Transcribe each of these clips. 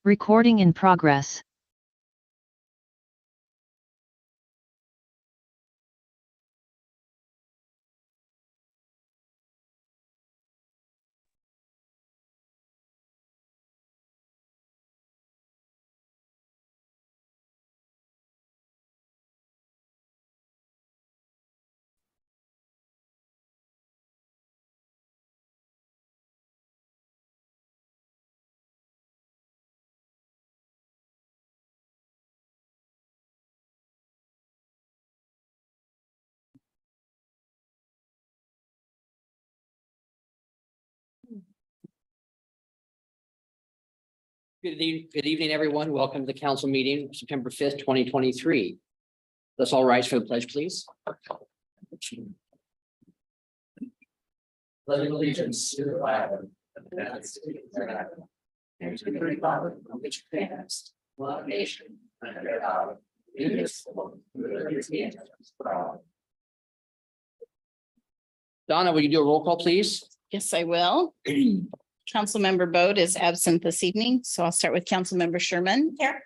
Recording in progress. Good evening, everyone. Welcome to the council meeting, September 5th, 2023. Let's all rise for the pledge, please. Pledge allegiance to the flag of the United States of America and to the republic for which it stands, one nation, under God, indivisible, with liberty and justice for all. Donna, will you do a roll call, please? Yes, I will. Councilmember Bode is absent this evening, so I'll start with Councilmember Sherman. Here.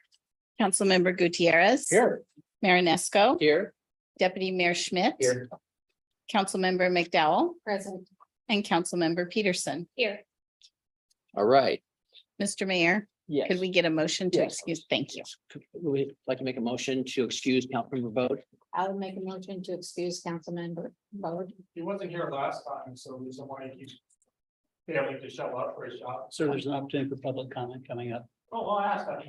Councilmember Gutierrez. Here. Marinesco. Here. Deputy Mayor Schmidt. Here. Councilmember McDowell. Present. And Councilmember Peterson. Here. All right. Mr. Mayor, Yes. could we get a motion to Yes. excuse? Thank you. We'd like to make a motion to excuse Councilmember Bode. I would make a motion to excuse Councilmember Bode. He wasn't here last time, so there's somebody keeps failing to show up for his job. So there's an opportunity for public comment coming up. Oh, I'll ask that.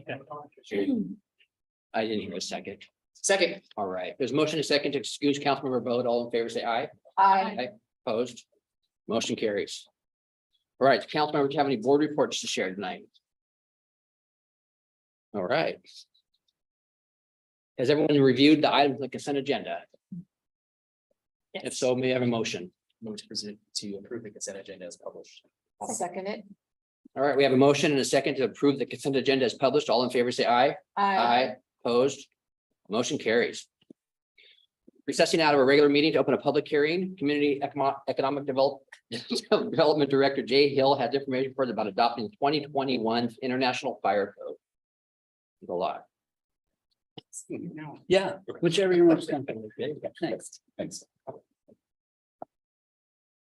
I didn't hear a second. Second. All right. There's motion and second to excuse Councilmember Bode. All in favor, say aye. Aye. Opposed? Motion carries. All right, council members, do you have any board reports to share tonight? All right. Has everyone reviewed the items on the consent agenda? If so, may I have a motion? Move to present to approve the consent agenda as published. I'll second it. All right, we have a motion and a second to approve the consent agenda as published. All in favor, say aye. Opposed? Motion carries. Recessing out of a regular meeting to open a public hearing, Community Economic Development Director Jay Hill has information for us about adopting 2021 International Fire Code. There's a lot. Yeah, whichever you're most comfortable with. Thanks. Thanks.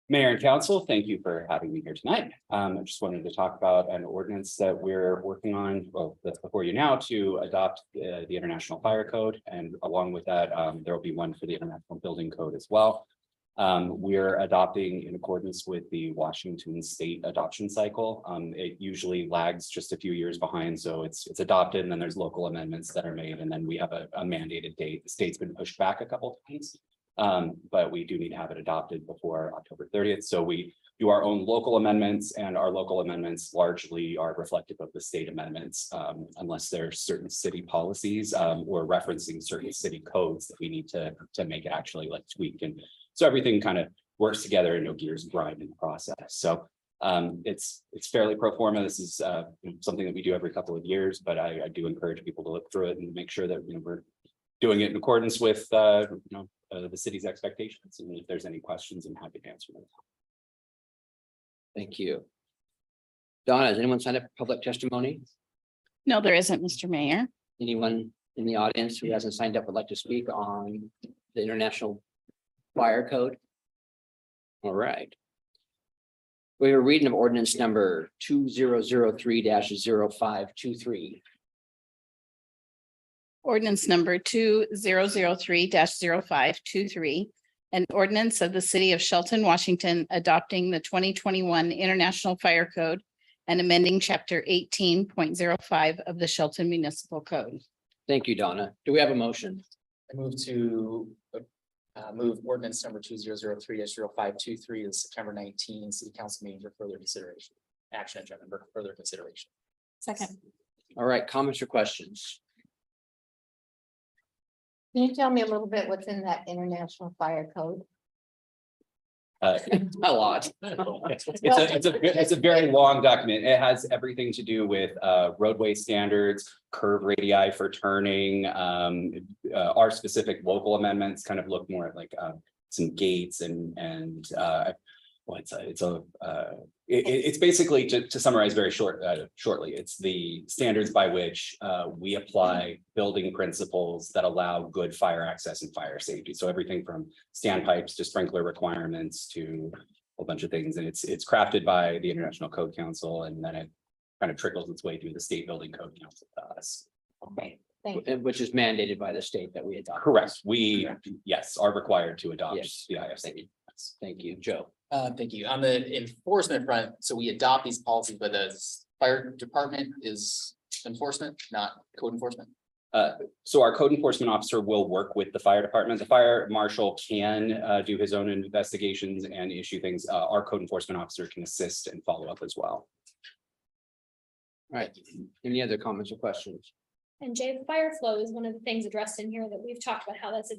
Mayor and council, thank you for having me here tonight. I just wanted to talk about an ordinance that we're working on, well, that's before you now, to adopt the International Fire Code. And along with that, there will be one for the International Building Code as well. We're adopting in accordance with the Washington state adoption cycle. It usually lags just a few years behind, so it's adopted and then there's local amendments that are made, and then we have a mandated date. The state's been pushed back a couple of times. But we do need to have it adopted before October 30th. So we do our own local amendments, and our local amendments largely are reflective of the state amendments, unless there's certain city policies or referencing certain city codes that we need to make it actually like tweak. And so everything kind of works together and no gears grind in the process. So it's fairly pro forma. This is something that we do every couple of years, but I do encourage people to look through it and make sure that we're doing it in accordance with the city's expectations. And if there's any questions, I'm happy to answer them. Thank you. Donna, has anyone signed up for public testimony? No, there isn't, Mr. Mayor. Anyone in the audience who hasn't signed up would like to speak on the International Fire Code? All right. We have a reading of ordinance number 2003-0523. Ordinance number 2003-0523. An ordinance of the city of Shelton, Washington, adopting the 2021 International Fire Code and amending chapter 18.05 of the Shelton Municipal Code. Thank you, Donna. Do we have a motion? I move to move ordinance number 2003-0523 to the September 19 city council meeting for further consideration. Action agenda for further consideration. Second. All right, comments or questions? Can you tell me a little bit what's in that International Fire Code? A lot. It's a very long document. It has everything to do with roadway standards, curve radii for turning. Our specific local amendments kind of look more at like some gates and It's basically to summarize very shortly, it's the standards by which we apply building principles that allow good fire access and fire safety. So everything from standpipes to sprinkler requirements to a whole bunch of things. And it's crafted by the International Code Council, and then it kind of trickles its way through the state building code council to us. Okay, thank you. Which is mandated by the state that we adopt. Correct. We, yes, are required to adopt Yes. the IFC. Thank you, Joe. Thank you. On the enforcement front, so we adopt these policies, but the fire department is enforcement, not code enforcement. So our code enforcement officer will work with the fire department. The fire marshal can do his own investigations and issue things. Our code enforcement officer can assist and follow up as well. All right, any other comments or questions? And Jay, the fire flow is one of the things addressed in here that we've talked about how that's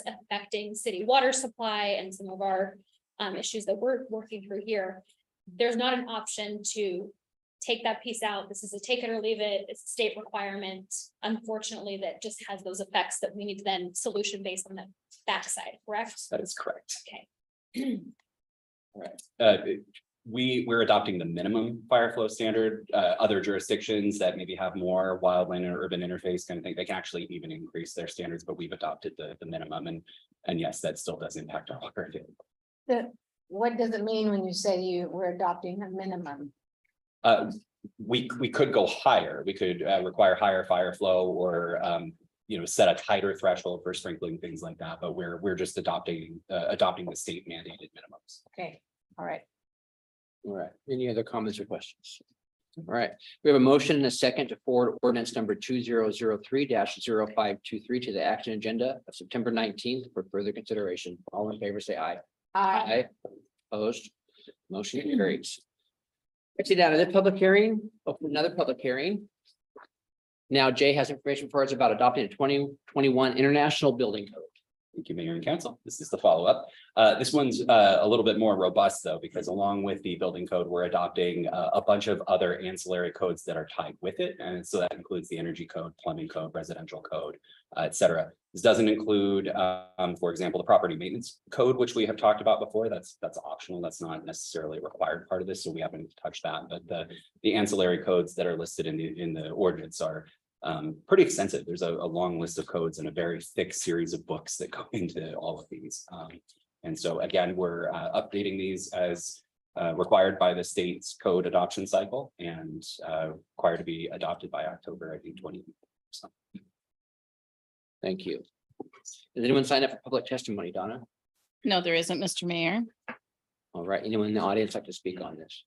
affecting city water supply and some of our issues that we're working through here. There's not an option to take that piece out. This is a take it or leave it. It's a state requirement. Unfortunately, that just has those effects that we need to then solution based on the backside, correct? That is correct. Okay. We're adopting the minimum fire flow standard. Other jurisdictions that maybe have more wildland and urban interface kind of thing, they can actually even increase their standards, but we've adopted the minimum, and yes, that still does impact our water availability. What does it mean when you say we're adopting a minimum? We could go higher. We could require higher fire flow or set a tighter threshold for sprinkling, things like that. But we're just adopting the state mandated minimums. Okay, all right. All right, any other comments or questions? All right, we have a motion and a second to forward ordinance number 2003-0523 to the action agenda of September 19th for further consideration. All in favor, say aye. Aye. Opposed, motion carries. Next, down to the public hearing, open another public hearing. Now Jay has information for us about adopting a 2021 International Building Code. Thank you, Mayor and Council. This is the follow-up. This one's a little bit more robust, though, because along with the building code, we're adopting a bunch of other ancillary codes that are tied with it. And so that includes the energy code, plumbing code, residential code, et cetera. This doesn't include, for example, the property maintenance code, which we have talked about before. That's optional. That's not necessarily a required part of this, so we haven't touched that. But the ancillary codes that are listed in the ordinance are pretty extensive. There's a long list of codes and a very thick series of books that go into all of these. And so again, we're updating these as required by the state's code adoption cycle and required to be adopted by October, I think, 20. So. Thank you. Does anyone sign up for public testimony, Donna? No, there isn't, Mr. Mayor. All right, anyone in the audience like to speak on this?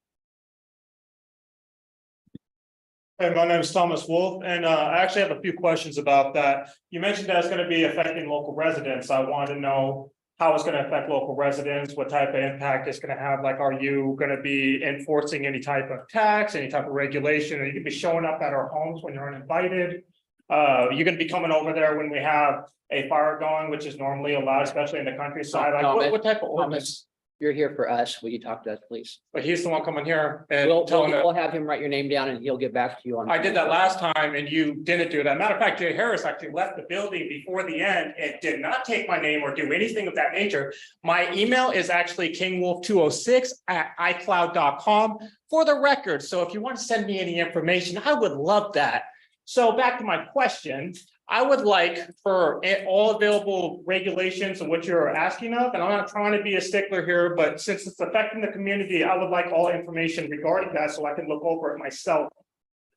Hey, my name is Thomas Wolf, and I actually have a few questions about that. You mentioned that it's going to be affecting local residents. I want to know how it's going to affect local residents, what type of impact it's going to have. Like, are you going to be enforcing any type of tax, any type of regulation? Are you going to be showing up at our homes when you're uninvited? You're going to be coming over there when we have a fire going, which is normally allowed, especially in the countryside. Like, what type of ordinance? You're here for us. Will you talk to us, please? But he's the one coming here and We'll telling us. have him write your name down and he'll get back to you on. I did that last time and you didn't do that. Matter of fact, Jay Harris actually left the building before the end and did not take my name or do anything of that nature. My email is actually kingwolf206@icloud.com for the record. So if you want to send me any information, I would love that. So back to my question, I would like for all available regulations and what you're asking of, and I'm not trying to be a stickler here, but since it's affecting the community, I would like all information regarding that so I can look over it myself.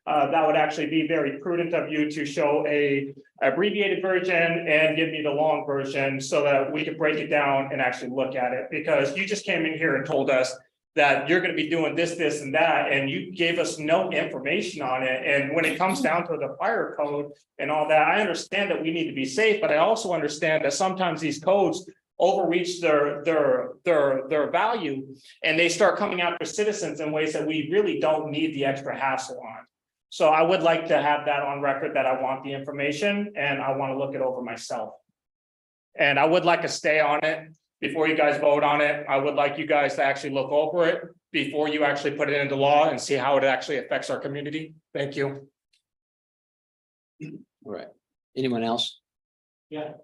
That would actually be very prudent of you to show a abbreviated version and give me the long version so that we can break it down and actually look at it, because you just came in here and told us that you're going to be doing this, this, and that, and you gave us no information on it. And when it comes down to the fire code and all that, I understand that we need to be safe, but I also understand that sometimes these codes overreach their value and they start coming after citizens in ways that we really don't need the extra hassle on. So I would like to have that on record that I want the information and I want to look it over myself. And I would like a stay on it. Before you guys vote on it, I would like you guys to actually look over it before you actually put it into law and see how it actually affects our community. Thank you. All right. Anyone else? Yeah.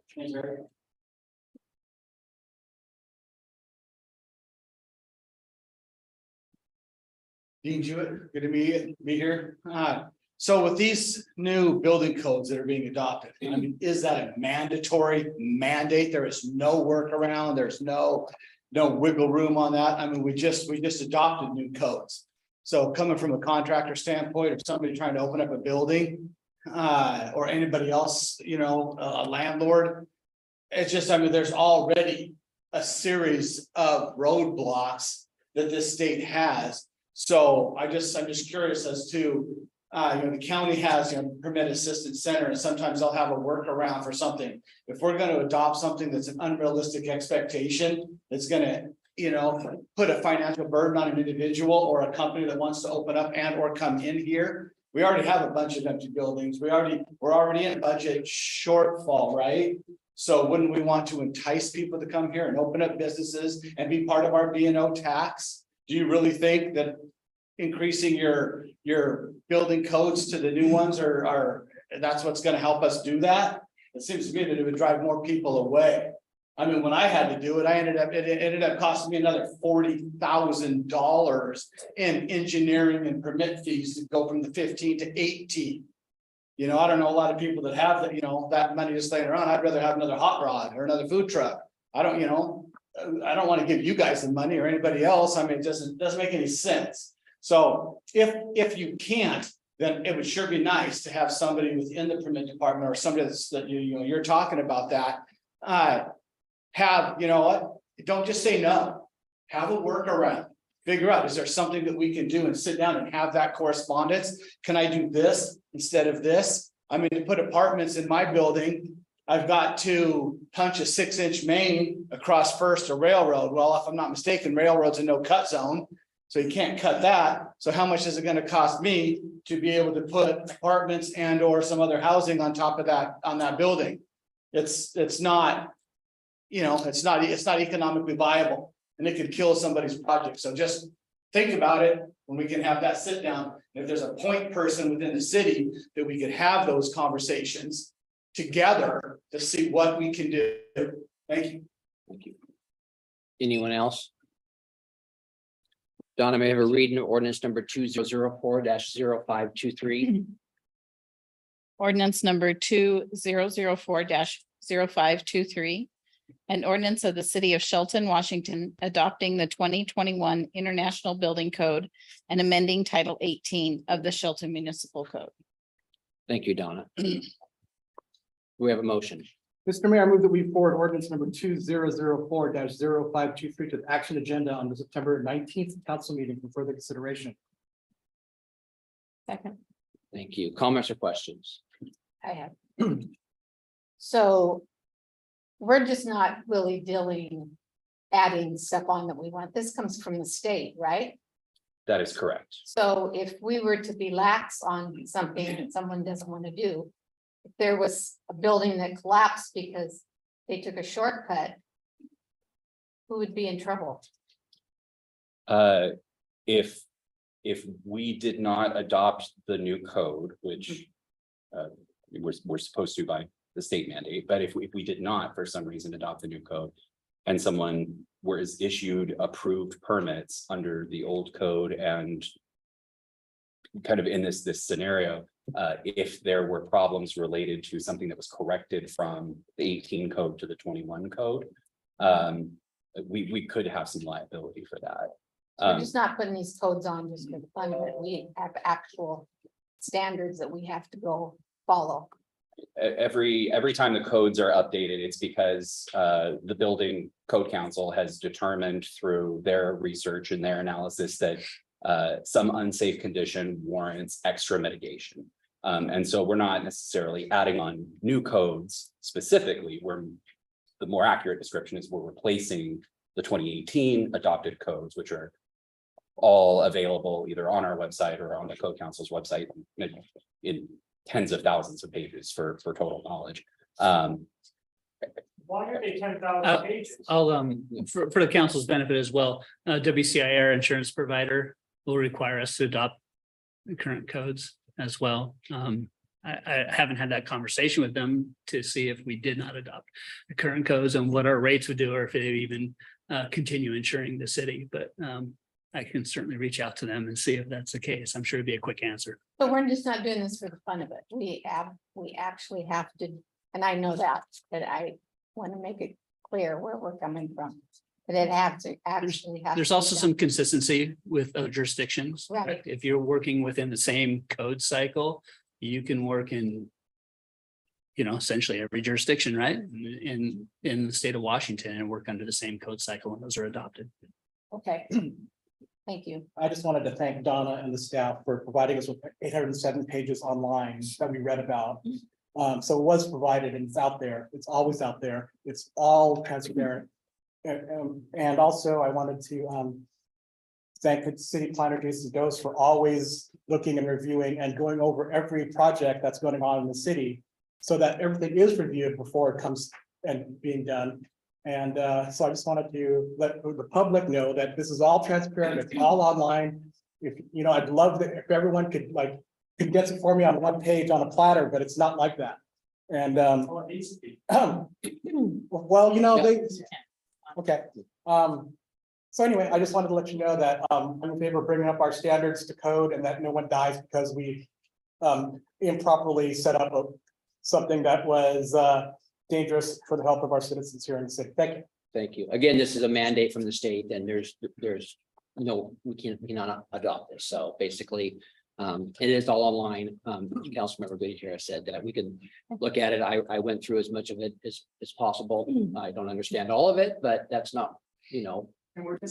Dean Jewett, good to be here. So with these new building codes that are being adopted, I mean, is that a mandatory mandate? There is no workaround, there's no wiggle room on that. I mean, we just adopted new codes. So coming from a contractor standpoint, if somebody trying to open up a building, or anybody else, a landlord, it's just, I mean, there's already a series of roadblocks that this state has. So I'm just curious as to, the county has, permit assistance center, and sometimes they'll have a workaround for something. If we're going to adopt something that's an unrealistic expectation, that's going to, put a financial burden on an individual or a company that wants to open up and or come in here. We already have a bunch of empty buildings. We're already in a budget shortfall, right? So wouldn't we want to entice people to come here and open up businesses and be part of our B&O tax? Do you really think that increasing your building codes to the new ones are that's what's going to help us do that? It seems to me that it would drive more people away. I mean, when I had to do it, it ended up costing me another $40,000 in engineering and permit fees to go from the 15 to 18. I don't know a lot of people that have that, that money just laying around. I'd rather have another hot rod or another food truck. I don't want to give you guys the money or anybody else. I mean, it doesn't make any sense. So if you can't, then it would sure be nice to have somebody within the permit department or somebody that you're talking about that. Don't just say no. Have a workaround. Figure out, is there something that we can do and sit down and have that correspondence? Can I do this instead of this? I mean, to put apartments in my building, I've got to punch a 6-inch main across First or Railroad. Well, if I'm not mistaken, Railroad's a no cut zone. So you can't cut that. So how much is it going to cost me to be able to put apartments and or some other housing on top of that, on that building? It's not, it's not economically viable, and it could kill somebody's project. So just think about it when we can have that sit down. If there's a point person within the city that we could have those conversations together to see what we can do. Thank you. Thank you. Anyone else? Donna, may I have a reading of ordinance number 2004-0523? Ordinance number 2004-0523. An ordinance of the city of Shelton, Washington, adopting the 2021 International Building Code and amending Title 18 of the Shelton Municipal Code. Thank you, Donna. Do we have a motion? Mr. Mayor, I move that we forward ordinance number 2004-0523 to the action agenda on the September 19th council meeting for further consideration. Second. Thank you. Comments or questions? I have. So we're just not really adding stuff on that we want. This comes from the state, right? That is correct. So if we were to be lax on something that someone doesn't want to do, if there was a building that collapsed because they took a shortcut, who would be in trouble? If we did not adopt the new code, which we're supposed to by the state mandate, but if we did not for some reason adopt the new code and someone was issued approved permits under the old code and kind of in this scenario, if there were problems related to something that was corrected from the 18 code to the 21 code, we could have some liability for that. We're just not putting these codes on just for the fun of it. We have actual standards that we have to go follow. Every time the codes are updated, it's because the building code council has determined through their research and their analysis that some unsafe condition warrants extra mitigation. And so we're not necessarily adding on new codes specifically, where the more accurate description is we're replacing the 2018 adopted codes, which are all available either on our website or on the code council's website in tens of thousands of pages for total knowledge. Why are they 10,000 pages? I'll, for the council's benefit as well, WCI, our insurance provider, will require us to adopt the current codes as well. I haven't had that conversation with them to see if we did not adopt the current codes and what our rates would do, or if they even continue insuring the city. But I can certainly reach out to them and see if that's the case. I'm sure it'd be a quick answer. But we're just not doing this for the fun of it. We actually have to, and I know that, but I want to make it clear where we're coming from. But it has to actually have. There's to be also done. some consistency with other jurisdictions. Right. If you're working within the same code cycle, you can work in, you know, essentially every jurisdiction, right? In the state of Washington and work under the same code cycle when those are adopted. Okay. Thank you. I just wanted to thank Donna and the staff for providing us with 807 pages online that we read about. So it was provided and it's out there. It's always out there. It's all transparent. And also I wanted to thank the city planner Jason Dose for always looking and reviewing and going over every project that's going on in the city, so that everything is reviewed before it comes and being done. And so I just wanted to let the public know that this is all transparent, it's all online. If, you know, I'd love that if everyone could condense it for me on one page on a platter, but it's not like that. And well, you know, okay. So anyway, I just wanted to let you know that I'm in favor of bringing up our standards to code and that no one dies because we improperly set up something that was dangerous for the health of our citizens here in the city. Thank you. Thank you. Again, this is a mandate from the state and there's no, we cannot adopt this. So basically, it is all online. Councilmember Goody here said that we can look at it. I went through as much of it as possible. I don't understand all of it, but that's not, you know,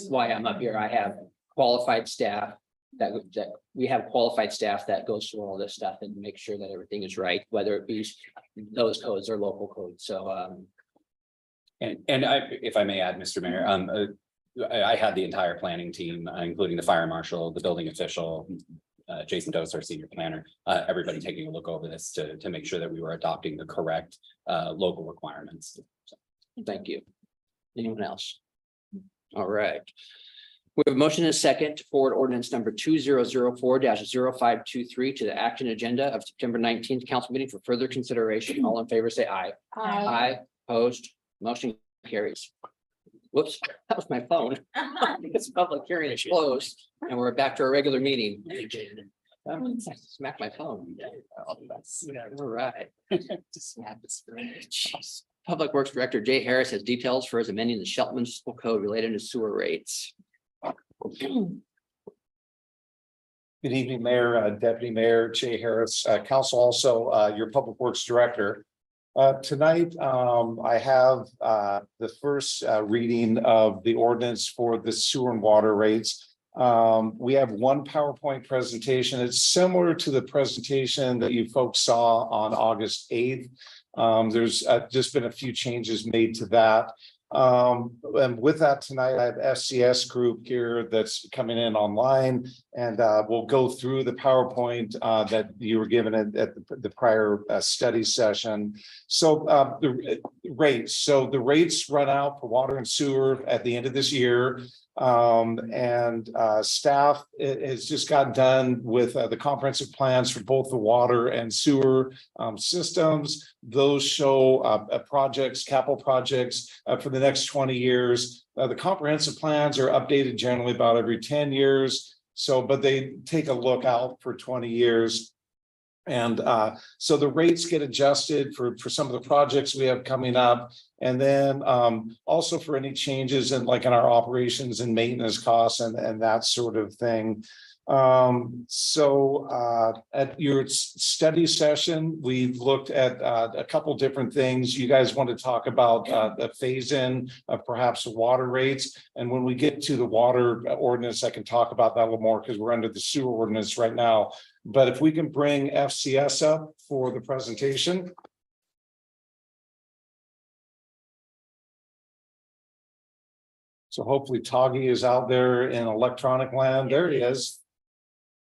why I'm up here. I have qualified staff that we have qualified staff that goes through all this stuff and make sure that everything is right, whether it be those codes or local codes. So, And if I may add, Mr. Mayor, I had the entire planning team, including the fire marshal, the building official, Jason Dose, our senior planner, everybody taking a look over this to make sure that we were adopting the correct local requirements. So, thank you. Anyone else? All right. We have a motion and a second to forward ordinance number 2004-0523 to the action agenda of September 19th council meeting for further consideration. All in favor, say aye. Aye. Opposed, motion carries. Whoops, that was my phone. It's public hearing is closed and we're back to our regular meeting. Smack my phone. All right. Public Works Director Jay Harris has details for his amending the Shelton Municipal Code related to sewer rates. Good evening, Mayor, Deputy Mayor Jay Harris, Council, also your Public Works Director. Tonight, I have the first reading of the ordinance for the sewer and water rates. We have one PowerPoint presentation. It's similar to the presentation that you folks saw on August 8th. There's just been a few changes made to that. And with that tonight, I have FCS group here that's coming in online, and we'll go through the PowerPoint that you were given at the prior study session. So the rates. So the rates run out for water and sewer at the end of this year. Staff has just got done with the comprehensive plans for both the water and sewer systems. Those show projects, capital projects for the next 20 years. The comprehensive plans are updated generally about every 10 years. So, but they take a look out for 20 years. And so the rates get adjusted for some of the projects we have coming up. And then also for any changes in our operations and maintenance costs and that sort of thing. At your study session, we looked at a couple different things. You guys want to talk about the phase in of perhaps the water rates. And when we get to the water ordinance, I can talk about that a little more because we're under the sewer ordinance right now. But if we can bring FCS up for the presentation. So hopefully Toggy is out there in electronic land. There he is.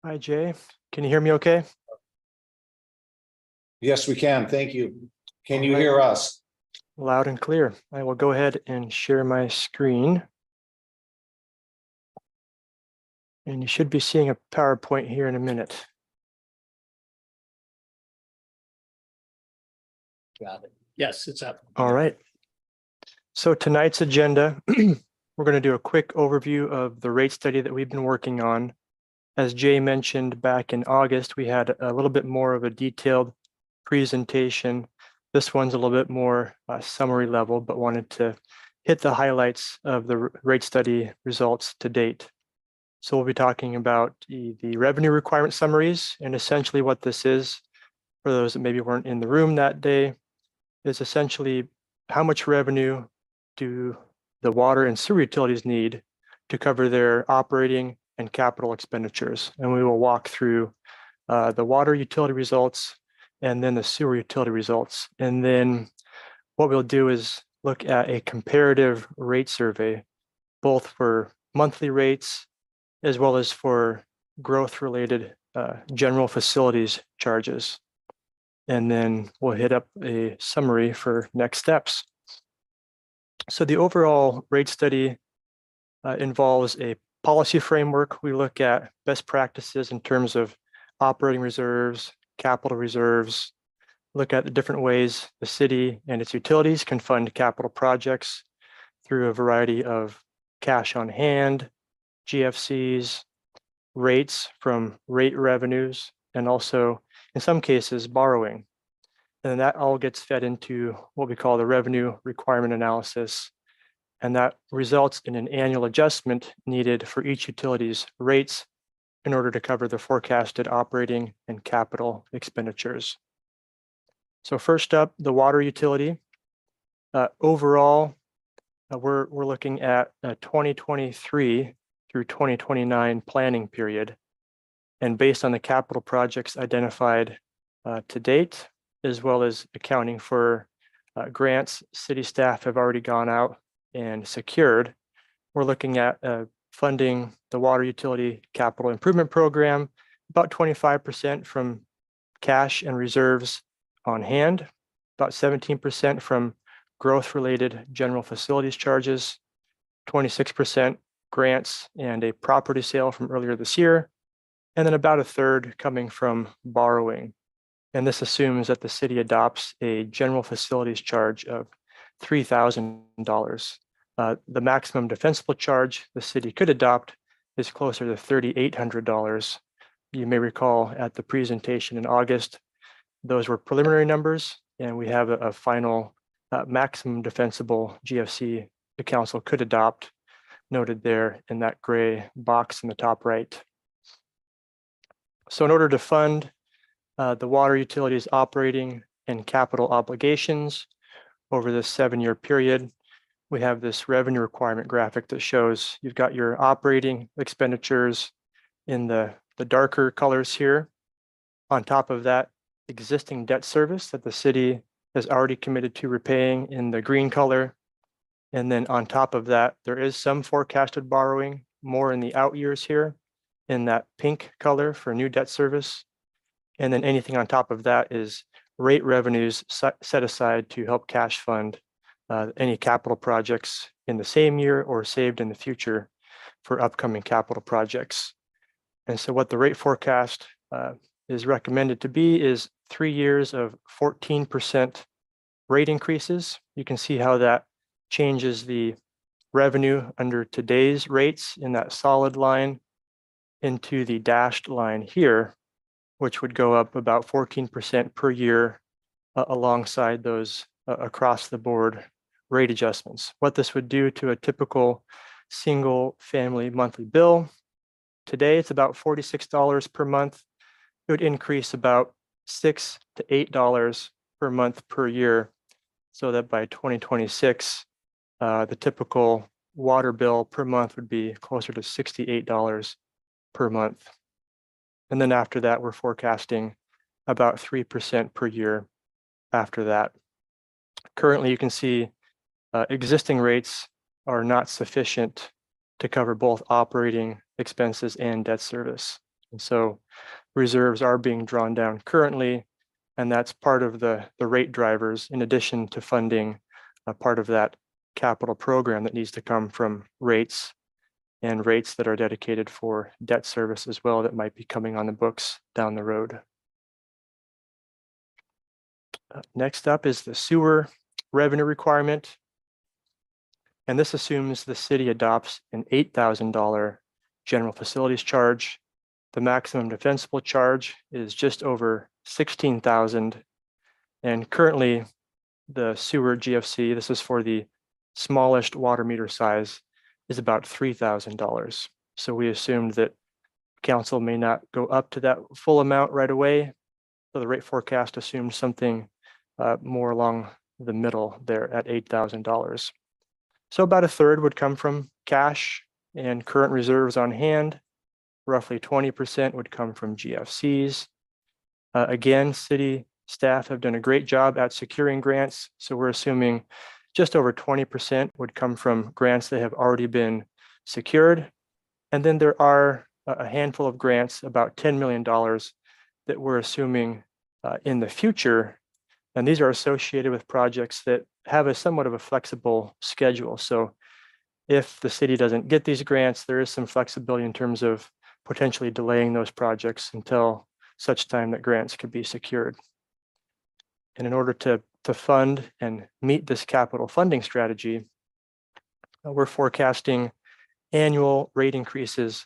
Hi, Jay. Can you hear me okay? Yes, we can. Thank you. Can you hear us? Loud and clear. I will go ahead and share my screen. And you should be seeing a PowerPoint here in a minute. Got it. Yes, it's up. All right. So tonight's agenda we're going to do a quick overview of the rate study that we've been working on. As Jay mentioned back in August, we had a little bit more of a detailed presentation. This one's a little bit more summary level, but wanted to hit the highlights of the rate study results to date. So we'll be talking about the revenue requirement summaries, and essentially what this is, for those that maybe weren't in the room that day, is essentially how much revenue do the water and sewer utilities need to cover their operating and capital expenditures. And we will walk through the water utility results and then the sewer utility results. And then what we'll do is look at a comparative rate survey, both for monthly rates as well as for growth-related general facilities charges. And then we'll hit up a summary for next steps. So the overall rate study involves a policy framework. We look at best practices in terms of operating reserves, capital reserves, look at the different ways the city and its utilities can fund capital projects through a variety of cash on hand, GFCs, rates from rate revenues, and also in some cases borrowing. And that all gets fed into what we call the revenue requirement analysis. And that results in an annual adjustment needed for each utility's rates in order to cover the forecasted operating and capital expenditures. So first up, the water utility. Overall, we're looking at a 2023 through 2029 planning period. And based on the capital projects identified to date, as well as accounting for grants city staff have already gone out and secured, we're looking at funding the water utility capital improvement program, about 25% from cash and reserves on hand, about 17% from growth-related general facilities charges, 26% grants and a property sale from earlier this year, and then about a third coming from borrowing. And this assumes that the city adopts a general facilities charge of $3,000. The maximum defensible charge the city could adopt is closer to $3,800. You may recall at the presentation in August, those were preliminary numbers, and we have a final maximum defensible GFC the council could adopt, noted there in that gray box in the top right. So in order to fund the water utilities operating and capital obligations over this 7-year period, we have this revenue requirement graphic that shows you've got your operating expenditures in the darker colors here. On top of that, existing debt service that the city has already committed to repaying in the green color. And then on top of that, there is some forecasted borrowing, more in the out years here in that pink color for new debt service. And then anything on top of that is rate revenues set aside to help cash fund any capital projects in the same year or saved in the future for upcoming capital projects. And so what the rate forecast is recommended to be is 3 years of 14% rate increases. You can see how that changes the revenue under today's rates in that solid line into the dashed line here, which would go up about 14% per year alongside those across the board rate adjustments. What this would do to a typical single family monthly bill. Today, it's about $46 per month. It would increase about $6 to $8 per month per year, so that by 2026, the typical water bill per month would be closer to $68 per month. And then after that, we're forecasting about 3% per year after that. Currently, you can see existing rates are not sufficient to cover both operating expenses and debt service. And so reserves are being drawn down currently, and that's part of the rate drivers, in addition to funding a part of that capital program that needs to come from rates and rates that are dedicated for debt service as well that might be coming on the books down the road. Next up is the sewer revenue requirement. And this assumes the city adopts an $8,000 general facilities charge. The maximum defensible charge is just over 16,000. And currently the sewer GFC, this is for the smallest water meter size, is about $3,000. So we assumed that council may not go up to that full amount right away. So the rate forecast assumed something more along the middle there at $8,000. So about a third would come from cash and current reserves on hand. Roughly 20% would come from GFCs. Again, city staff have done a great job at securing grants. So we're assuming just over 20% would come from grants that have already been secured. And then there are a handful of grants, about $10 million, that we're assuming in the future. And these are associated with projects that have a somewhat of a flexible schedule. So if the city doesn't get these grants, there is some flexibility in terms of potentially delaying those projects until such time that grants could be secured. And in order to fund and meet this capital funding strategy, we're forecasting annual rate increases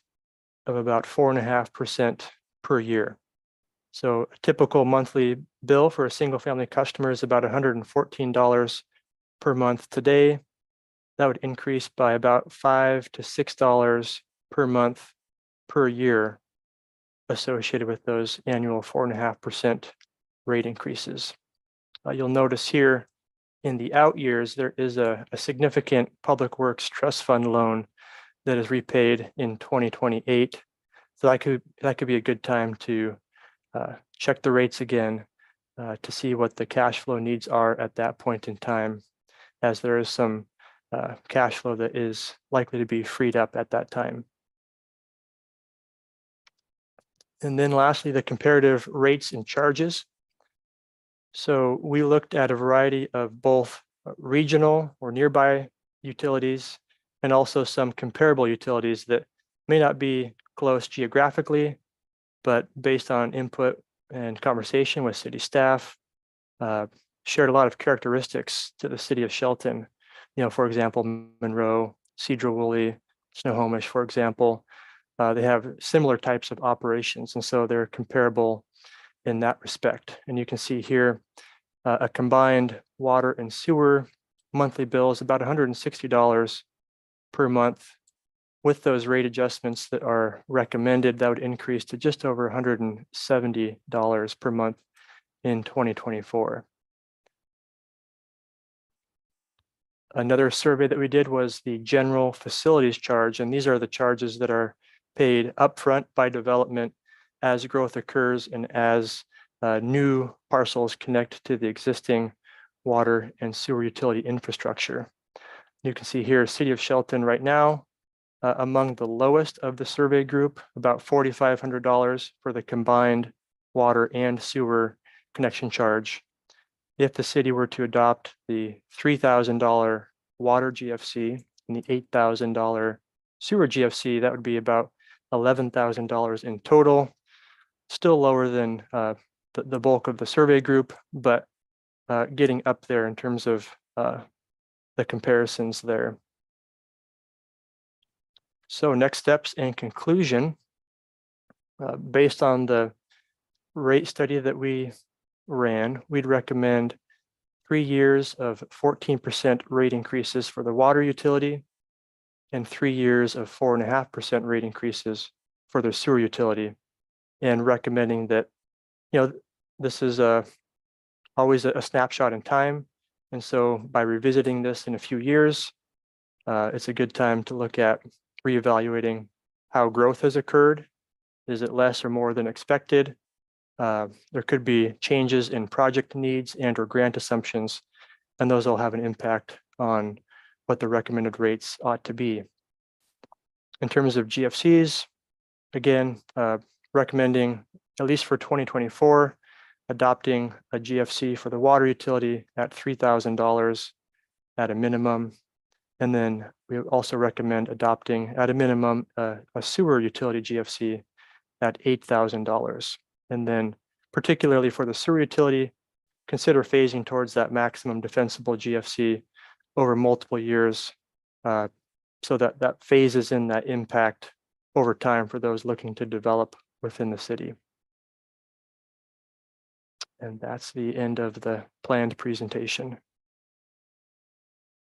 of about 4.5% per year. So a typical monthly bill for a single family customer is about $114 per month today. That would increase by about $5 to $6 per month per year associated with those annual 4.5% rate increases. You'll notice here in the out years, there is a significant public works trust fund loan that is repaid in 2028. So that could be a good time to check the rates again to see what the cash flow needs are at that point in time, as there is some cash flow that is likely to be freed up at that time. And then lastly, the comparative rates and charges. So we looked at a variety of both regional or nearby utilities and also some comparable utilities that may not be close geographically, but based on input and conversation with city staff, shared a lot of characteristics to the city of Shelton. You know, for example, Monroe, Cedar-Woolley, Snohomish, for example, they have similar types of operations, and so they're comparable in that respect. And you can see here a combined water and sewer monthly bill is about $160 per month. With those rate adjustments that are recommended, that would increase to just over $170 per month in 2024. Another survey that we did was the general facilities charge, and these are the charges that are paid upfront by development as growth occurs and as new parcels connect to the existing water and sewer utility infrastructure. You can see here, City of Shelton right now, among the lowest of the survey group, about $4,500 for the combined water and sewer connection charge. If the city were to adopt the $3,000 water GFC and the $8,000 sewer GFC, that would be about $11,000 in total. Still lower than the bulk of the survey group, but getting up there in terms of the comparisons there. So next steps and conclusion, based on the rate study that we ran, we'd recommend 3 years of 14% rate increases for the water utility and 3 years of 4.5% rate increases for the sewer utility, and recommending that, you know, this is always a snapshot in time. And so by revisiting this in a few years, it's a good time to look at reevaluating how growth has occurred. Is it less or more than expected? There could be changes in project needs and or grant assumptions, and those will have an impact on what the recommended rates ought to be. In terms of GFCs, again, recommending, at least for 2024, adopting a GFC for the water utility at $3,000 at a minimum. And then we also recommend adopting at a minimum a sewer utility GFC at $8,000. And then particularly for the sewer utility, consider phasing towards that maximum defensible GFC over multiple years So that phases in that impact over time for those looking to develop within the city. And that's the end of the planned presentation.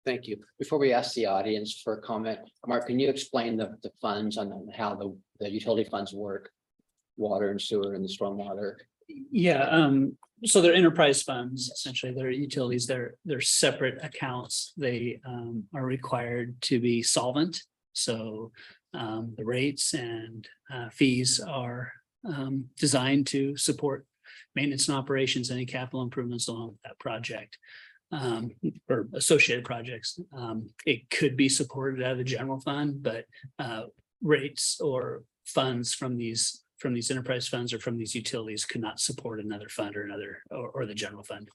Thank you. Before we ask the audience for a comment, Mark, can you explain the funds on how the utility funds work? Water and sewer and the stormwater. Yeah, so they're enterprise funds, essentially, they're utilities, they're separate accounts. They are required to be solvent. So the rates and fees are designed to support maintenance and operations, any capital improvements along with that project. Or associated projects. It could be supported out of the general fund, but rates or funds from these enterprise funds or from these utilities could not support another fund or the general fund.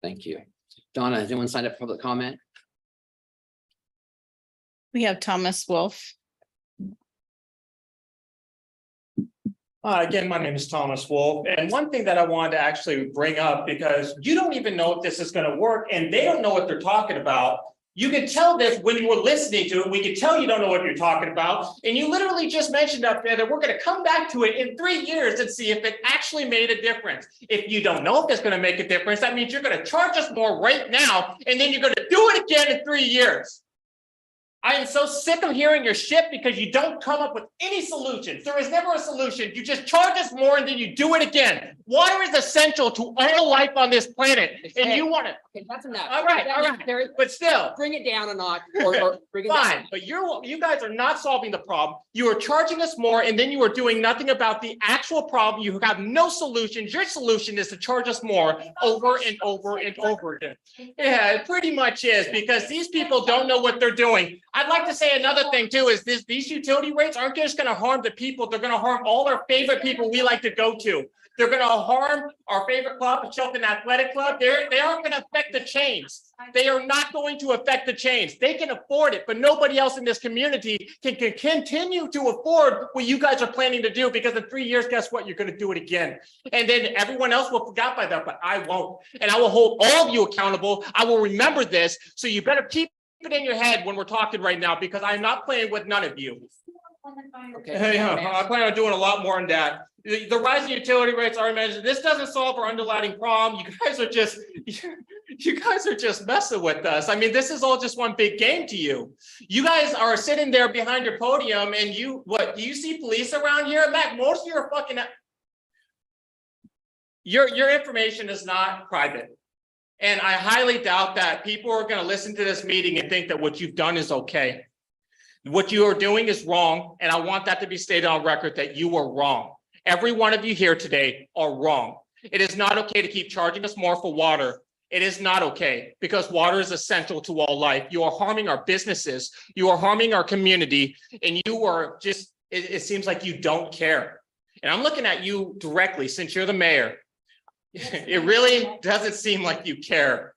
Thank you. Donna, has anyone signed up for public comment? We have Thomas Wolf. Again, my name is Thomas Wolf, and one thing that I wanted to actually bring up, because you don't even know if this is going to work, and they don't know what they're talking about. You can tell this when you were listening to it. We can tell you don't know what you're talking about, and you literally just mentioned up there that we're going to come back to it in 3 years and see if it actually made a difference. If you don't know if it's going to make a difference, that means you're going to charge us more right now, and then you're going to do it again in 3 years. I am so sick of hearing your shit because you don't come up with any solutions. There is never a solution. You just charge us more and then you do it again. Water is essential to all life on this planet. And you want to. Okay, that's enough. All right. But still. Bring it down a notch or bring it Fine, down. but you guys are not solving the problem. You are charging us more and then you are doing nothing about the actual problem. You have no solutions. Your solution is to charge us more over and over and over again. Yeah, it pretty much is, because these people don't know what they're doing. I'd like to say another thing too, is these utility rates aren't just going to harm the people. They're going to harm all our favorite people we like to go to. They're going to harm our favorite club, the Shelton Athletic Club. They aren't going to affect the chains. They are not going to affect the chains. They can afford it, but nobody else in this community can continue to afford what you guys are planning to do, because in 3 years, guess what? You're going to do it again. And then everyone else will forget by that, but I won't. And I will hold all of you accountable. I will remember this. So you better keep it in your head when we're talking right now, because I'm not playing with none of you. Okay. Yeah, I plan on doing a lot more than that. The rising utility rates are mentioned. This doesn't solve our underlying problem. You guys are just messing with us. I mean, this is all just one big game to you. You guys are sitting there behind your podium, and do you see police around here? Matt, most of your fucking your information is not private. And I highly doubt that people are going to listen to this meeting and think that what you've done is okay. What you are doing is wrong, and I want that to be stated on record that you are wrong. Every one of you here today are wrong. It is not okay to keep charging us more for water. It is not okay, because water is essential to all life. You are harming our businesses. You are harming our community, and you are just, it seems like you don't care. And I'm looking at you directly, since you're the mayor. It really doesn't seem like you care.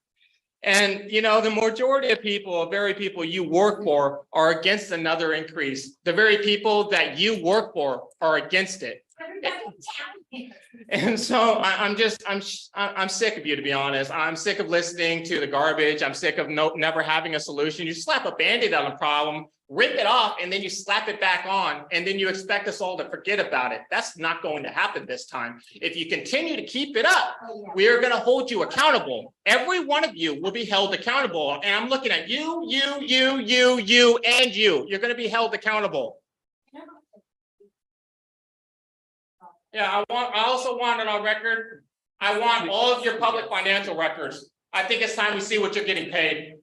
And, you know, the majority of people, the very people you work for, are against another increase. The very people that you work for are against it. And so I'm sick of you, to be honest. I'm sick of listening to the garbage. I'm sick of never having a solution. You slap a Band-Aid on a problem, rip it off, and then you slap it back on, and then you expect us all to forget about it. That's not going to happen this time. If you continue to keep it up, we are going to hold you accountable. Every one of you will be held accountable. And I'm looking at you, and you. You're going to be held accountable. Yeah, I also want it on record. I want all of your public financial records. I think it's time we see what you're getting paid.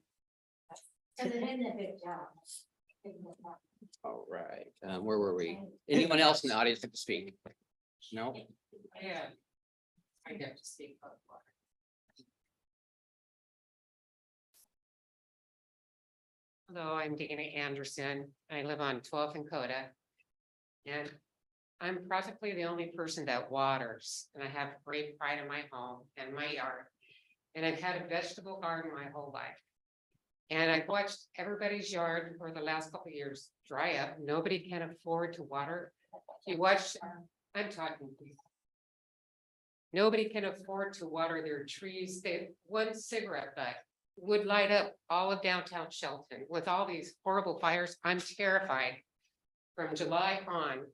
All right. Where were we? Anyone else in the audience like to speak? No? Yeah. I get to speak. Hello, I'm Dana Anderson. I live on 12th and Coda. And I'm practically the only person that waters, and I have great pride in my home and my yard. And I've had a vegetable garden my whole life. And I've watched everybody's yard for the last couple of years dry up. Nobody can afford to water. You watch, I'm talking. Nobody can afford to water their trees. They have one cigarette butt would light up all of downtown Shelton with all these horrible fires. I'm terrified from July on.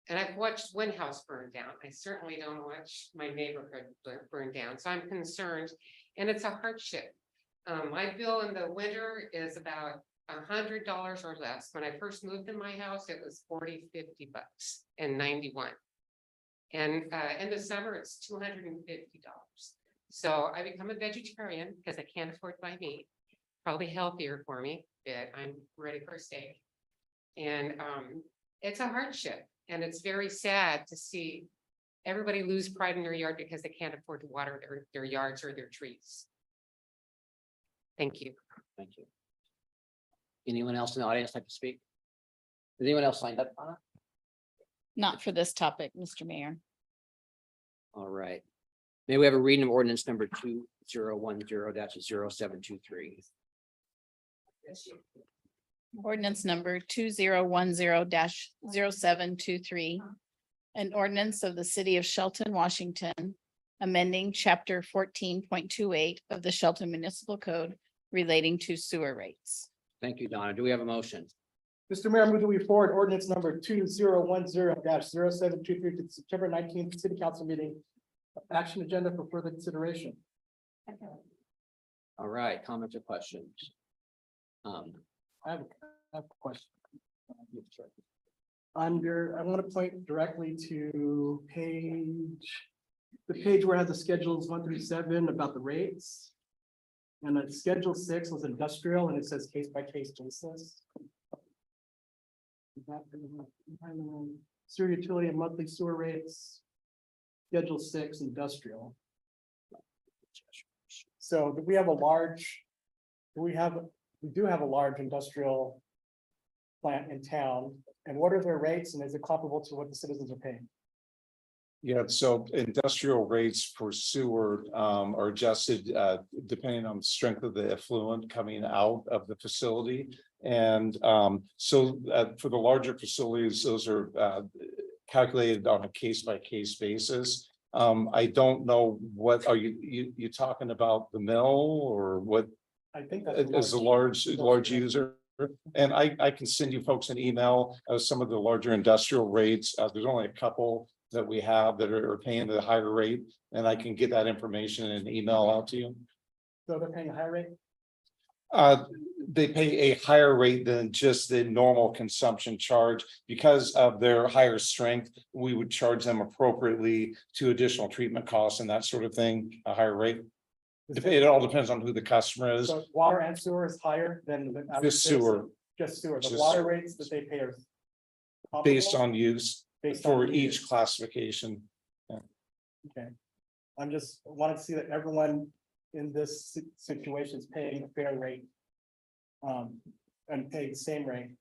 And I've watched one house burn down. I certainly don't watch my neighborhood burn down, so I'm concerned, and it's a hardship. My bill in the winter is about $100 or less. When I first moved in my house, it was 40, 50 bucks and 91. And in the summer, it's $250. So I become a vegetarian because I can't afford to buy meat. Probably healthier for me, but I'm ready for a steak. And it's a hardship, and it's very sad to see everybody lose pride in their yard because they can't afford to water their yards or their trees. Thank you. Thank you. Anyone else in the audience like to speak? Is anyone else signed up, Anna? Not for this topic, Mr. Mayor. All right. May we have a reading of ordinance number 2010-0723? Ordinance number 2010-0723. An ordinance of the city of Shelton, Washington, amending chapter 14.28 of the Shelton Municipal Code relating to sewer rates. Thank you, Donna. Do we have a motion? Mr. Mayor, I move that we forward ordinance number 2010-0723 to the September 19th city council meeting. Action agenda for further consideration. All right, comments or questions? I have a question. Under, I want to point directly to the page where it has the schedules 1 through 7 about the rates. And then schedule 6 was industrial, and it says case by case basis. Sewer utility and monthly sewer rates. Schedule 6 industrial. So do we have a large, we do have a large industrial plant in town, and what are their rates, and is it comparable to what the citizens are paying? Yeah, so industrial rates for sewer are adjusted depending on the strength of the effluent coming out of the facility. And so for the larger facilities, those are calculated on a case by case basis. I don't know, what are you talking about, the mill or what? I think that's As a large user. And I can send you folks an email of some of the larger industrial rates. There's only a couple that we have that are paying the higher rate, and I can get that information in an email out to you. So they're paying a higher rate? They pay a higher rate than just the normal consumption charge because of their higher strength. We would charge them appropriately to additional treatment costs and that sort of thing, a higher rate. It all depends on who the customer is. So water and sewer is higher than the average Just sewer, Just sewer. The Just water sewer. rates that they pay are based comparable? on use Based for on each use. classification. Okay. I'm just wanting to see that everyone in this situation is paying a fair rate. And paying the same rate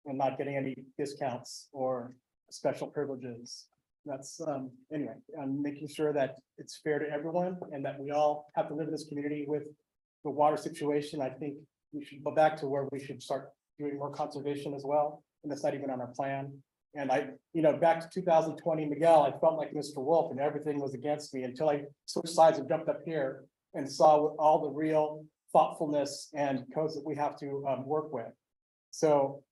and not getting any discounts or special privileges. That's anyway, I'm making sure that it's fair to everyone and that we all have to live in this community with the water situation. I think we should go back to where we should start doing more conservation as well. And that's not even on our plan. And back to 2020, Miguel, I felt like Mr. Wolf and everything was against me until I switched sides and jumped up here and saw all the real thoughtfulness and codes that we have to work with. So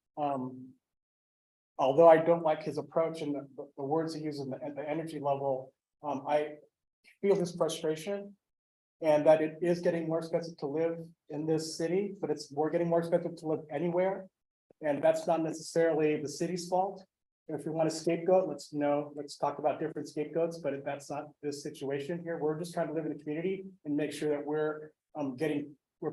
although I don't like his approach and the words he uses at the energy level, I feel his frustration and that it is getting more expensive to live in this city, but we're getting more expensive to live anywhere. And that's not necessarily the city's fault. If we want a scapegoat, let's talk about different scapegoats, but if that's not this situation here, we're just trying to live in a community and make sure that we're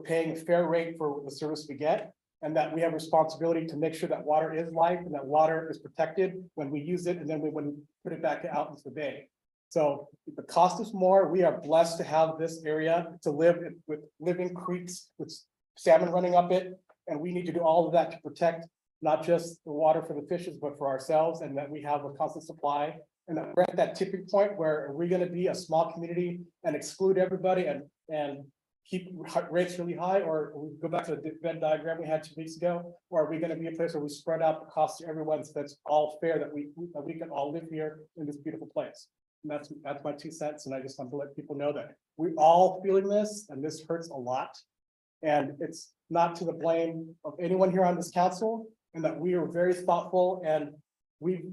paying a fair rate for the service we get. And that we have responsibility to make sure that water is life and that water is protected when we use it and then when we put it back out into the bay. So if the cost is more, we are blessed to have this area to live with living creeks with salmon running up it. And we need to do all of that to protect not just the water for the fishes, but for ourselves, and that we have a constant supply. And that we're at that tipping point where are we going to be a small community and exclude everybody and keep rates really high, or we go back to the Venn diagram we had 2 weeks ago, or are we going to be a place where we spread out the cost to everyone so that's all fair, that we can all live here in this beautiful place. And that's my 2 cents, and I just want to let people know that we're all feeling this, and this hurts a lot. And it's not to the blame of anyone here on this council, and that we are very thoughtful, and we've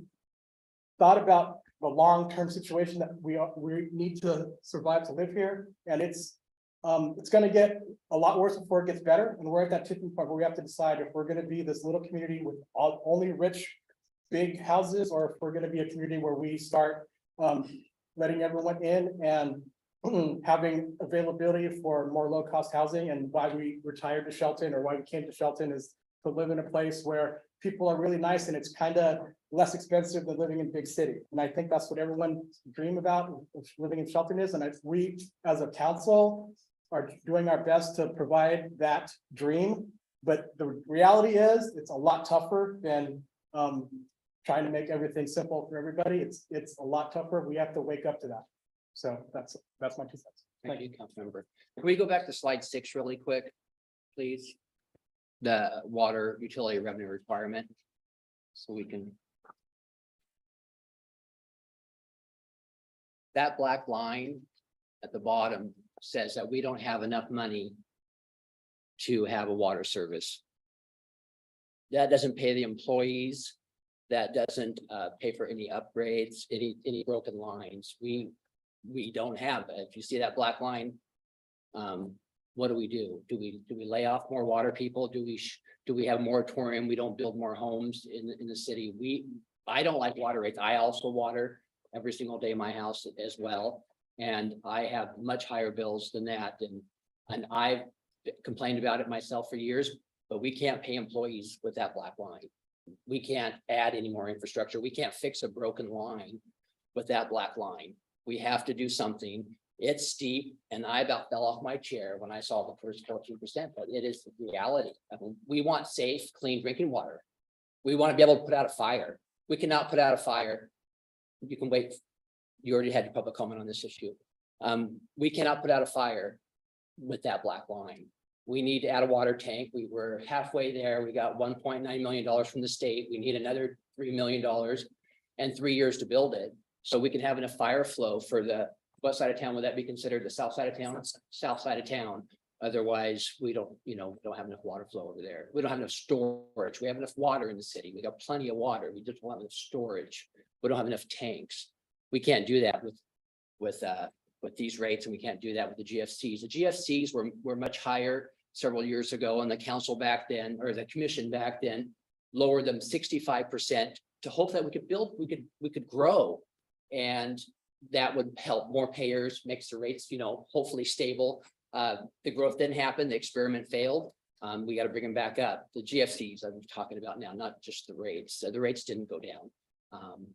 thought about the long-term situation that we need to survive to live here, and it's gonna get a lot worse before it gets better, and we're at that tipping point where we have to decide if we're gonna be this little community with only rich, big houses, or if we're gonna be a community where we start letting everyone in and having availability for more low-cost housing. And why we retired to Shelton, or why we came to Shelton, is to live in a place where people are really nice and it's kind of less expensive than living in big city. And I think that's what everyone dream about, living in Shelton is. And we, as a council, are doing our best to provide that dream. But the reality is, it's a lot tougher than trying to make everything simple for everybody. It's a lot tougher. We have to wake up to that. So that's my 2 cents. Thank you, Councilmember. Can we go back to slide 6 really quick, please? The water utility revenue requirement. So we can. That black line at the bottom says that we don't have enough money to have a water service. That doesn't pay the employees. That doesn't pay for any upgrades, any broken lines. We don't have it. If you see that black line, what do? Do we lay off more water people? Do we have a moratorium? We don't build more homes in the city. I don't like water rates. I also water every single day in my house as well. And I have much higher bills than that. And I've complained about it myself for years, but we can't pay employees with that black line. We can't add any more infrastructure. We can't fix a broken line with that black line. We have to do something. It's steep, and I about fell off my chair when I saw the first 14%, but it is the reality. I mean, we want safe, clean drinking water. We want to be able to put out a fire. We cannot put out a fire. You can wait. You already had your public comment on this issue. We cannot put out a fire with that black line. We need to add a water tank. We were halfway there. We got $1.9 million from the state. We need another $3 million and 3 years to build it. So we can have enough fire flow for the, what side of town would that be considered? The south side of town? South side of town. Otherwise, we don't have enough water flow over there. We don't have enough storage. We have enough water in the city. We got plenty of water. We just don't have enough storage. We don't have enough tanks. We can't do that with these rates, and we can't do that with the GFCs. The GFCs were much higher several years ago, and the council back then, or the commission back then, lowered them 65% to hope that we could build, we could grow. And that would help more payers, makes the rates, hopefully stable. The growth didn't happen. The experiment failed. We got to bring them back up. The GFCs I'm talking about now, not just the rates. The rates didn't go down.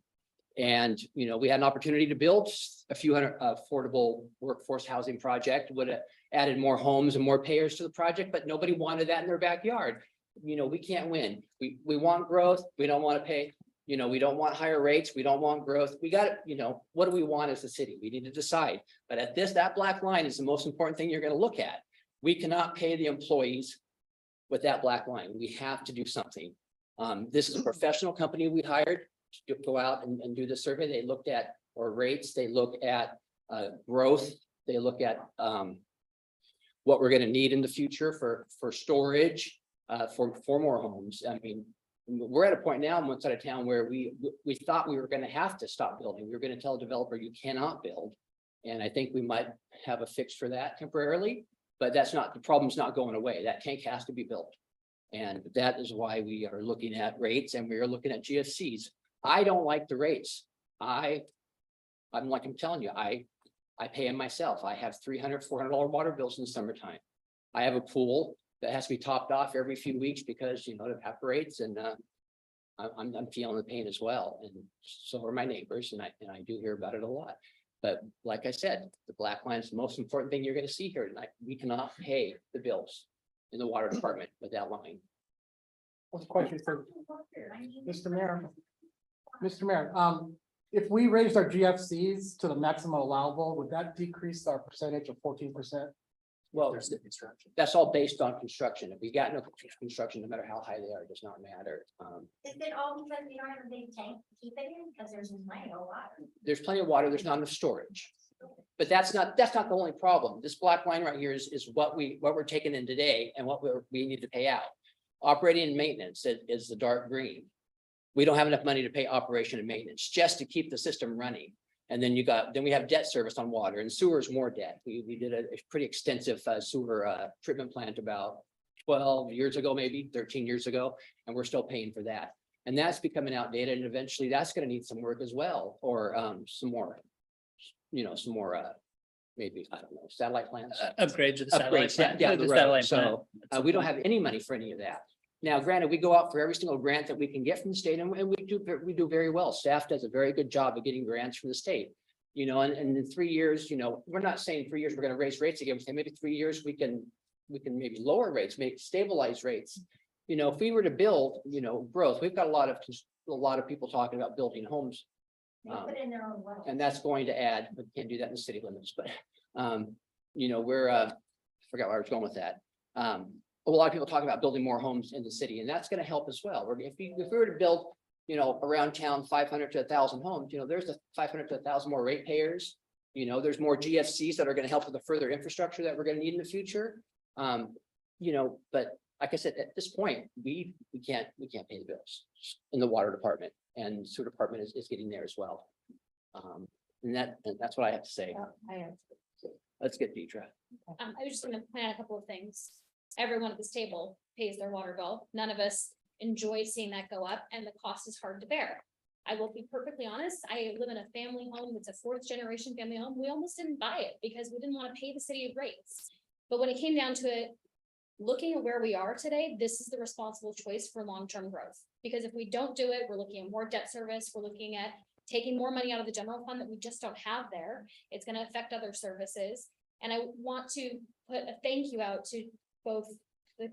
And we had an opportunity to build a few hundred affordable workforce housing project, would have added more homes and more payers to the project, but nobody wanted that in their backyard. We can't win. We want growth. We don't want to pay. We don't want higher rates. We don't want growth. We got it. What do we want as a city? We need to decide. But at that black line is the most important thing you're going to look at. We cannot pay the employees with that black line. We have to do something. This is a professional company we hired to go out and do the survey. They looked at our rates. They look at growth. They look at what we're going to need in the future for storage, for more homes. I mean, we're at a point now in one side of town where we thought we were going to have to stop building. We were going to tell a developer you cannot build. And I think we might have a fix for that temporarily, but that's not, the problem's not going away. That tank has to be built. And that is why we are looking at rates, and we are looking at GFCs. I don't like the rates. I'm telling you, I pay them myself. I have $300, $400 water bills in the summertime. I have a pool that has to be topped off every few weeks because it evaporates, and I'm feeling the pain as well. And so are my neighbors, and I do hear about it a lot. But like I said, the black line is the most important thing you're going to see here tonight. We cannot pay the bills in the water department with that line. What's the question for Mr. Mayor? Mr. Mayor, if we raised our GFCs to the maximum allowable, would that decrease our percentage of 14%? Well, that's all based on construction. If we got no construction, no matter how high they are, it does not matter. Is it all because we don't have a big tank to keep it in? Because there's plenty of water. There's plenty of water. There's not enough storage. But that's not the only problem. This black line right here is what we're taking in today and what we need to pay out. Operating and maintenance is the dark green. We don't have enough money to pay operation and maintenance just to keep the system running. And then we have debt service on water, and sewer is more debt. We did a pretty extensive sewer treatment plant about 12 years ago, maybe 13 years ago, and we're still paying for that. And that's becoming outdated, and eventually that's going to need some work as well, or some more, maybe, I don't know, satellite plants. Upgrade to the satellite. Upgrades plant- down the the road. satellite So plant. we don't have any money for any of that. Now, granted, we go out for every single grant that we can get from the state, and we do very well. Staff does a very good job of getting grants from the state. And in 3 years, we're not saying 3 years we're going to raise rates again. We're saying maybe 3 years we can maybe lower rates, make stabilize rates. If we were to build, growth, we've got a lot of people talking about building homes. And that's going to add, we can't do that in the city limits, but we're I forgot where I was going with that. A lot of people talk about building more homes in the city, and that's going to help as well. If we were to build, around town 500 to 1,000 homes, there's the 500 to 1,000 more ratepayers. There's more GFCs that are going to help with the further infrastructure that we're going to need in the future. But like I said, at this point, we can't pay the bills in the water department, and sewer department is getting there as well. And that's what I have to say. Let's get Deidre. I was just gonna point out a couple of things. Everyone at this table pays their water bill. None of us enjoy seeing that go up, and the cost is hard to bear. I will be perfectly honest, I live in a family home that's a 4th generation family home. We almost didn't buy it because we didn't want to pay the city of rates. But when it came down to it, looking at where we are today, this is the responsible choice for long-term growth. Because if we don't do it, we're looking at more debt service, we're looking at taking more money out of the general fund that we just don't have there. It's going to affect other services. And I want to put a thank you out to both the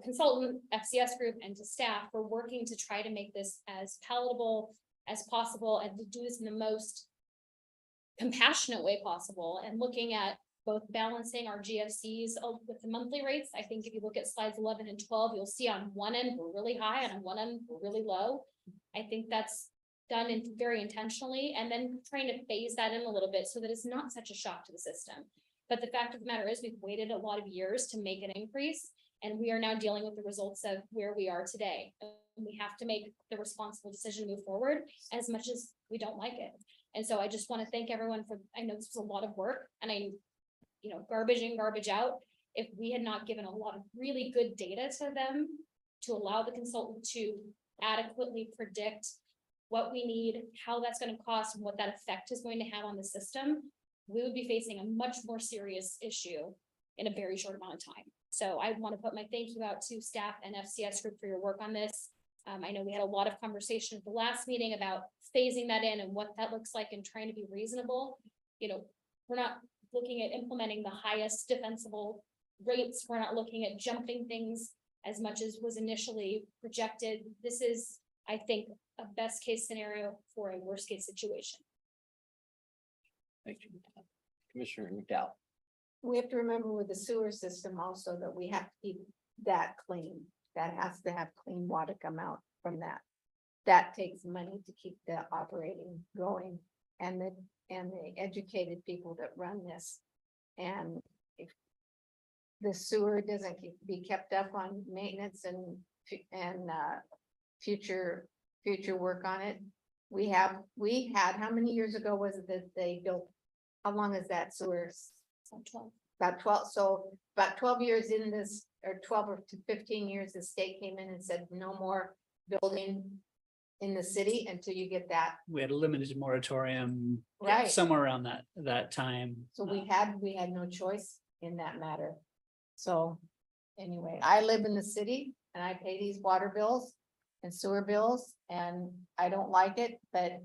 consultant, FCS group, and to staff for working to try to make this as palatable as possible and to do this in the most compassionate way possible, and looking at both balancing our GFCs with the monthly rates. I think if you look at slides 11 and 12, you'll see on one end we're really high and on one end we're really low. I think that's done very intentionally, and then trying to phase that in a little bit so that it's not such a shock to the system. But the fact of the matter is, we've waited a lot of years to make an increase, and we are now dealing with the results of where we are today. And we have to make the responsible decision to move forward, as much as we don't like it. And so I just want to thank everyone for, I know this was a lot of work, and garbage in, garbage out. If we had not given a lot of really good data to them to allow the consultant to adequately predict what we need, how that's going to cost, and what that effect is going to have on the system, we would be facing a much more serious issue in a very short amount of time. So I want to put my thank you out to staff and FCS group for your work on this. I know we had a lot of conversation at the last meeting about phasing that in and what that looks like and trying to be reasonable. We're not looking at implementing the highest defensible rates. We're not looking at jumping things as much as was initially projected. This is, I think, a best case scenario for a worst case situation. Thank you. Commissioner McDowell. We have to remember with the sewer system also that we have to keep that clean. That has to have clean water come out from that. That takes money to keep the operating going, and the educated people that run this. And if the sewer doesn't be kept up on maintenance and future work on it. We had, how many years ago was it that they built? How long is that sewer? About 12. So about 12 years in this, or 12 or to 15 years, the state came in and said no more building in the city until you get that. We had a limited moratorium. Right. Somewhere around that time. So we had no choice in that matter. So anyway, I live in the city and I pay these water bills and sewer bills, and I don't like it, but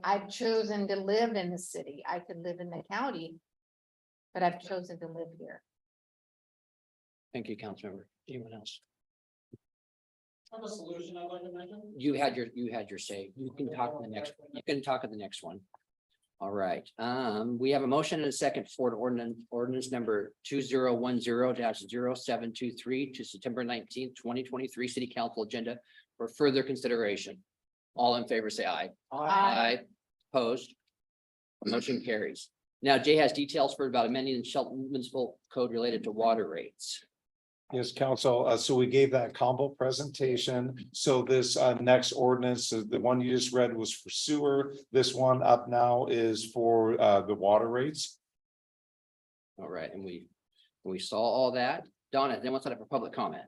I've chosen to live in the city. I could live in the county, but I've chosen to live here. Thank you, Councilmember. Anyone else? I have a solution I'd like to mention. You had your say. You can talk on the next, one. All right, we have a motion and a second for ordinance number 2010-0723 to September 19th, 2023 City Council agenda for further consideration. All in favor, say aye. Aye. Opposed? Motion carries. Now Jay has details for about amending the Shelton Municipal Code related to water rates. Yes, council. So we gave that combo presentation. So this next ordinance, the one you just read was for sewer. This one up now is for the water rates. All right, and we saw all that. Donna, then what's up for public comment?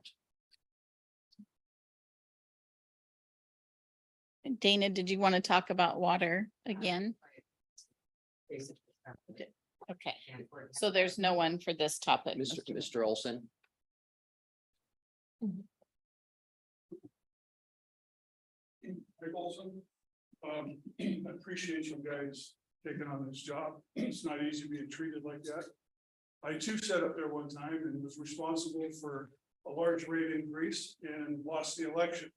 Dana, did you want to talk about water again? Okay, so there's no one for this topic. Mr. Olson. Rick Olson. I appreciate you guys taking on this job. It's not easy being treated like that. I too sat up there one time and was responsible for a large rate increase and lost the election.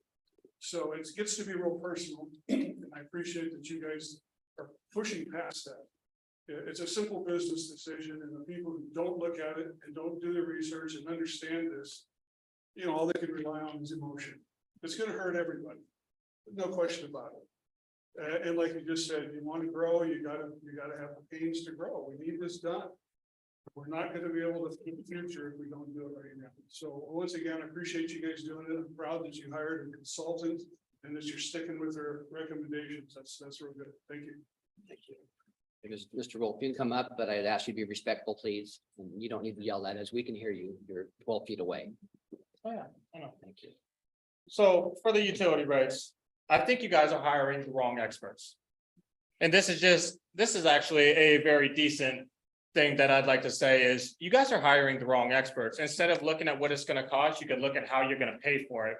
So it gets to be real personal, and I appreciate that you guys are pushing past that. It's a simple business decision, and the people who don't look at it and don't do the research and understand this, you know, all they can rely on is emotion. It's gonna hurt everybody, no question about it. And like you just said, you want to grow, you gotta have the pains to grow. We need this done. We're not gonna be able to think the future if we don't do it right now. So once again, I appreciate you guys doing it. I'm proud that you hired a consultant and that you're sticking with their recommendations. That's real good. Thank you. Thank you. Mr. Wolf, you can come up, but I'd ask you to be respectful, please. And you don't need to yell at us. We can hear you. You're 12 feet away. Oh, yeah, I know. Thank you. So for the utility rates, I think you guys are hiring the wrong experts. And this is actually a very decent thing that I'd like to say is you guys are hiring the wrong experts. Instead of looking at what it's going to cost, you could look at how you're going to pay for it.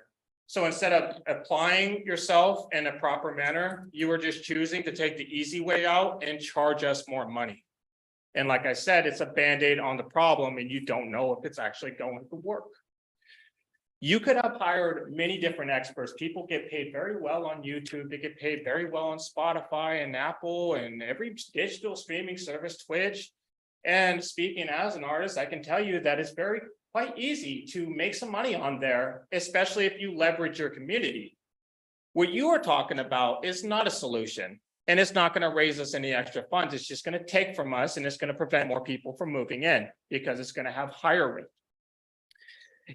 So instead of applying yourself in a proper manner, you were just choosing to take the easy way out and charge us more money. And like I said, it's a Band-Aid on the problem and you don't know if it's actually going to work. You could have hired many different experts. People get paid very well on YouTube. They get paid very well on Spotify and Apple and every digital streaming service, Twitch. And speaking as an artist, I can tell you that it's quite easy to make some money on there, especially if you leverage your community. What you are talking about is not a solution, and it's not going to raise us any extra funds. It's just going to take from us, and it's going to prevent more people from moving in because it's going to have higher rate.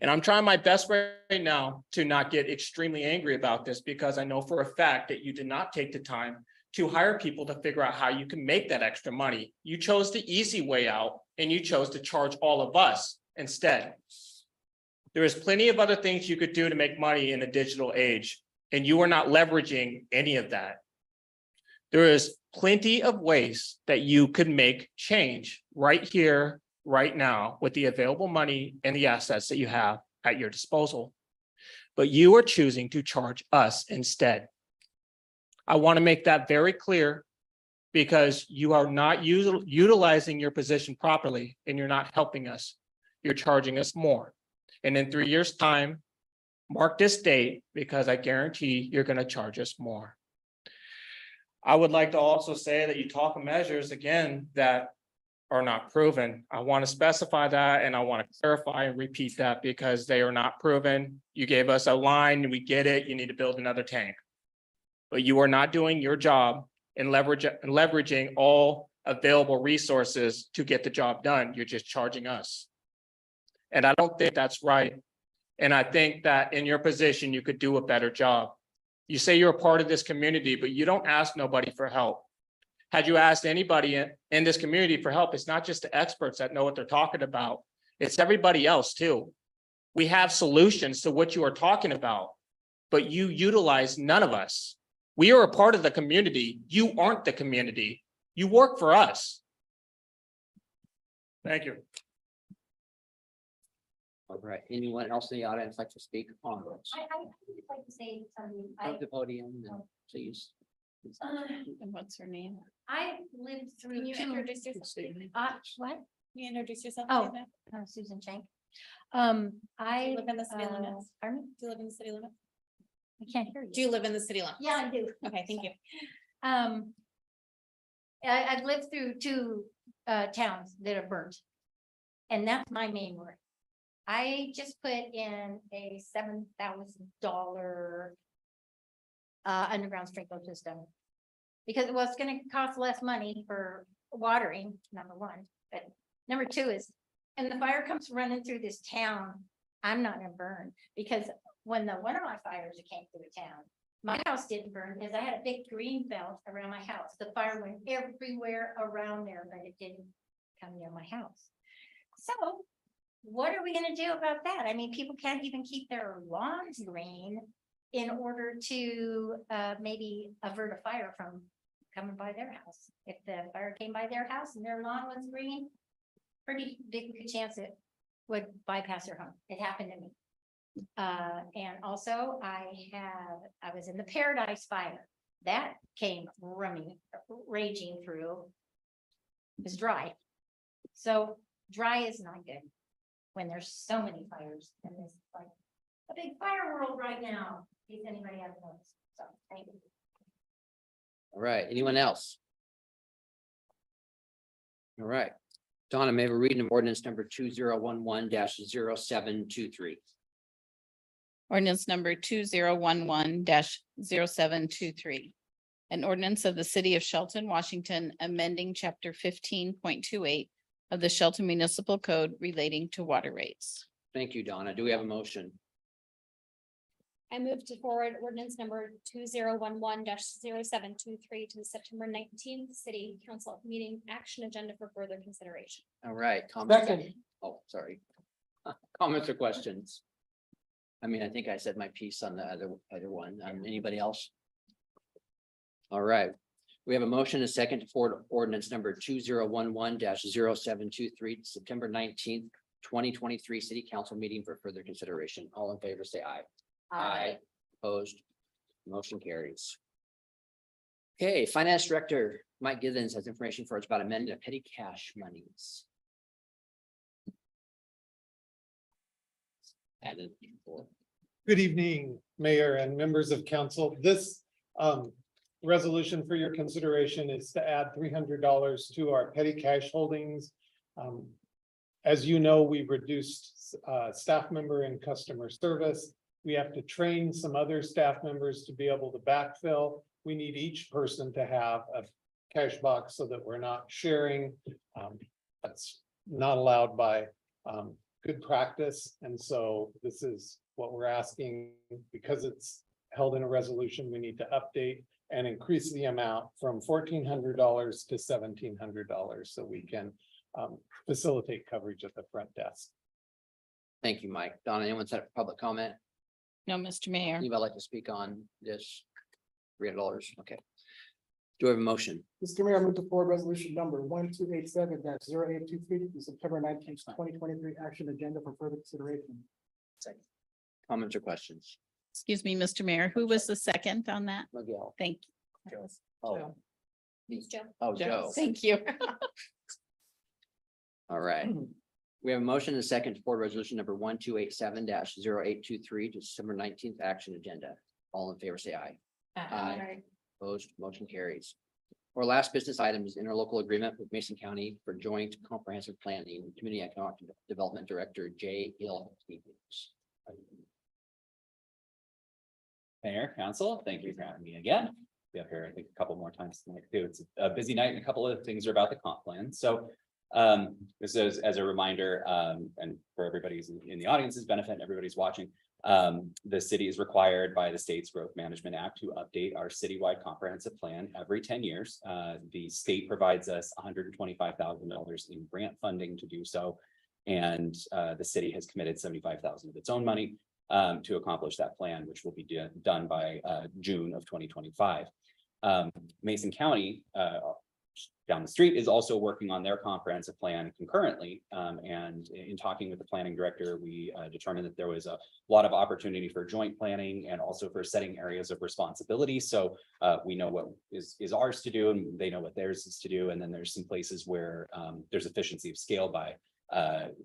And I'm trying my best right now to not get extremely angry about this because I know for a fact that you did not take the time to hire people to figure out how you can make that extra money. You chose the easy way out and you chose to charge all of us instead. There is plenty of other things you could do to make money in the digital age, and you are not leveraging any of that. There is plenty of ways that you could make change right here, right now, with the available money and the assets that you have at your disposal. But you are choosing to charge us instead. I want to make that very clear because you are not utilizing your position properly and you're not helping us. You're charging us more. And in 3 years' time, mark this date because I guarantee you're going to charge us more. I would like to also say that you talk of measures again that are not proven. I want to specify that and I want to clarify and repeat that because they are not proven. You gave us a line and we get it. You need to build another tank. But you are not doing your job in leveraging all available resources to get the job done. You're just charging us. And I don't think that's right. And I think that in your position, you could do a better job. You say you're a part of this community, but you don't ask nobody for help. Had you asked anybody in this community for help, it's not just the experts that know what they're talking about. It's everybody else too. We have solutions to what you are talking about, but you utilize none of us. We are a part of the community. You aren't the community. You work for us. Thank you. All right. Anyone else in the audience like to speak on this? I would like to say something. Come to the podium, please. And what's her name? I lived through. Can you two- introduce yourself? What? Can you introduce yourself? Oh. please, ma'am? Susan Shank. Do I. you live in the city limits? Pardon me? Do you live in the city limits? I can't hear you. Do you live in the city limits? Yeah, I do. Okay, thank you. I've lived through two towns that are burnt. And that's my main worry. I just put in a $7,000 underground sprinkler system. Because well, it's gonna cost less money for watering, number one, but number two is, and the fire comes running through this town, I'm not gonna burn, because when one of my fires that came through the town, my house didn't burn because I had a big green belt around my house. The fire went everywhere around there, but it didn't come near my house. So what are we gonna do about that? I mean, people can't even keep their lawns green in order to maybe avert a fire from coming by their house. If the fire came by their house and their lawn was green, pretty big chance it would bypass their home. It happened to me. And also I was in the Paradise Fire. That came raging through. It was dry. So dry is not good when there's so many fires and it's like a big fire world right now. In case anybody hasn't noticed. So thank you. All right, anyone else? All right, Donna, may I have a reading of ordinance number 2011-0723? Ordinance number 2011-0723. An ordinance of the city of Shelton, Washington, amending chapter 15.28 of the Shelton Municipal Code relating to water rates. Thank you, Donna. Do we have a motion? I move to forward ordinance number 2011-0723 to the September 19th city council meeting action agenda for further consideration. All right, comments? Second. Oh, sorry. Comments or questions? I mean, I think I said my piece on the other one. Anybody else? All right, we have a motion and a second to forward ordinance number 2011-0723 to September 19th, 2023 city council meeting for further consideration. All in favor, say aye. Aye. Opposed, motion carries. Okay, Finance Director Mike Githens has information for us about amending petty cash monies. Added before. Good evening, Mayor and members of council. This resolution for your consideration is to add $300 to our petty cash holdings. As you know, we've reduced staff member and customer service. We have to train some other staff members to be able to backfill. We need each person to have a cash box so that we're not sharing. That's not allowed by good practice. And so this is what we're asking, because it's held in a resolution, we need to update and increase the amount from $1,400 to $1,700 so we can facilitate coverage at the front desk. Thank you, Mike. Donna, anyone set up public comment? No, Mr. Mayor. Anybody like to speak on this? $300, okay. Do I have a motion? Mr. Mayor, I move to forward resolution number 1287-0823 to September 19th, 2023 action agenda for further consideration. Comments or questions? Excuse me, Mr. Mayor, who was the second on that? Miguel. Thank Oh, Ms. Joe. oh, you. Joe. Thank you. All right. We have a motion and a second to forward resolution number 1287-0823 to December 19th action agenda. All in favor, say aye. Aye. Opposed, motion carries. Our last business item is interlocal agreement with Mason County for joint comprehensive planning, Community Economic Development Director Jay Hill. Mayor, council, thank you for having me again. Be up here, I think, a couple more times tonight too. It's a busy night and a couple of things are about the comp plan. So this is as a reminder, and for everybody's in the audience's benefit and everybody's watching, the city is required by the state's Growth Management Act to update our citywide comprehensive plan every 10 years. The state provides us $125,000 in grant funding to do so. And the city has committed $75,000 of its own money to accomplish that plan, which will be done by June of 2025. Mason County, down the street, is also working on their comprehensive plan concurrently. And in talking with the planning director, we determined that there was a lot of opportunity for joint planning and also for setting areas of responsibility. So we know what is ours to do and they know what theirs is to do. And then there's some places where there's efficiency of scale by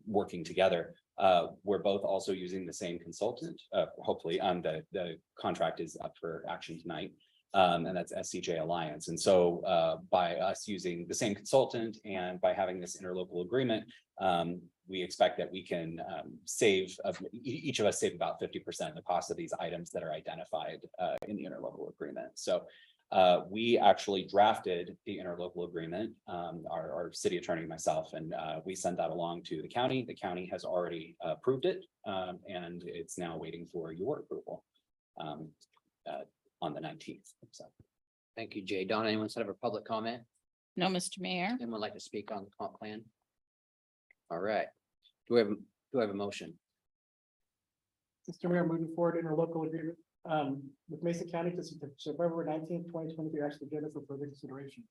working together. We're both also using the same consultant, hopefully. The contract is up for action tonight. And that's SCJ Alliance. And so by us using the same consultant and by having this interlocal agreement, we expect that we can each of us save about 50% of the cost of these items that are identified in the interlocal agreement. So We actually drafted the interlocal agreement, our city attorney and myself, and we sent that along to the county. The county has already approved it, and it's now waiting for your approval on the 19th. So. Thank you, Jay. Donna, anyone set up a public comment? No, Mr. Mayor. Anyone like to speak on the comp plan? All right. Do I have a motion? Mr. Mayor, moving forward in our local agreement, with Mason County to February 19th, 2023, actually agenda for further consideration.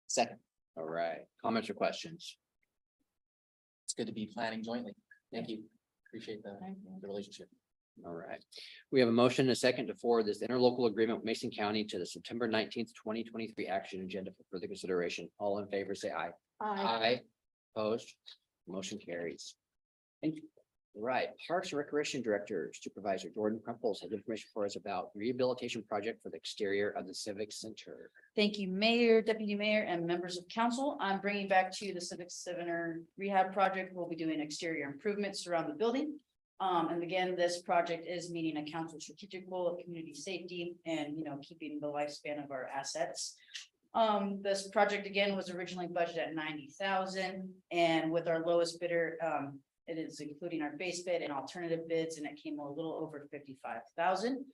Second, All right. Comments or questions? it's good to be planning jointly. Thank you. Appreciate the relationship. All right. We have a motion and a second to forward this interlocal agreement with Mason County to the September 19th, 2023 action agenda for further consideration. All in favor, say aye. Aye. Opposed? Motion carries. Thank you. All right. Parks and Recreation Director Supervisor Jordan Crumples has information for us about rehabilitation project for the exterior of the Civic Center. Thank you, Mayor, Deputy Mayor, and members of council. I'm bringing back to you the Civic Center rehab project. We'll be doing exterior improvements around the building. And again, this project is meeting a council strategic goal of community safety and, keeping the lifespan of our assets. This project again was originally budgeted at 90,000, and with our lowest bidder, it is including our base bid and alternative bids, and it came a little over 55,000.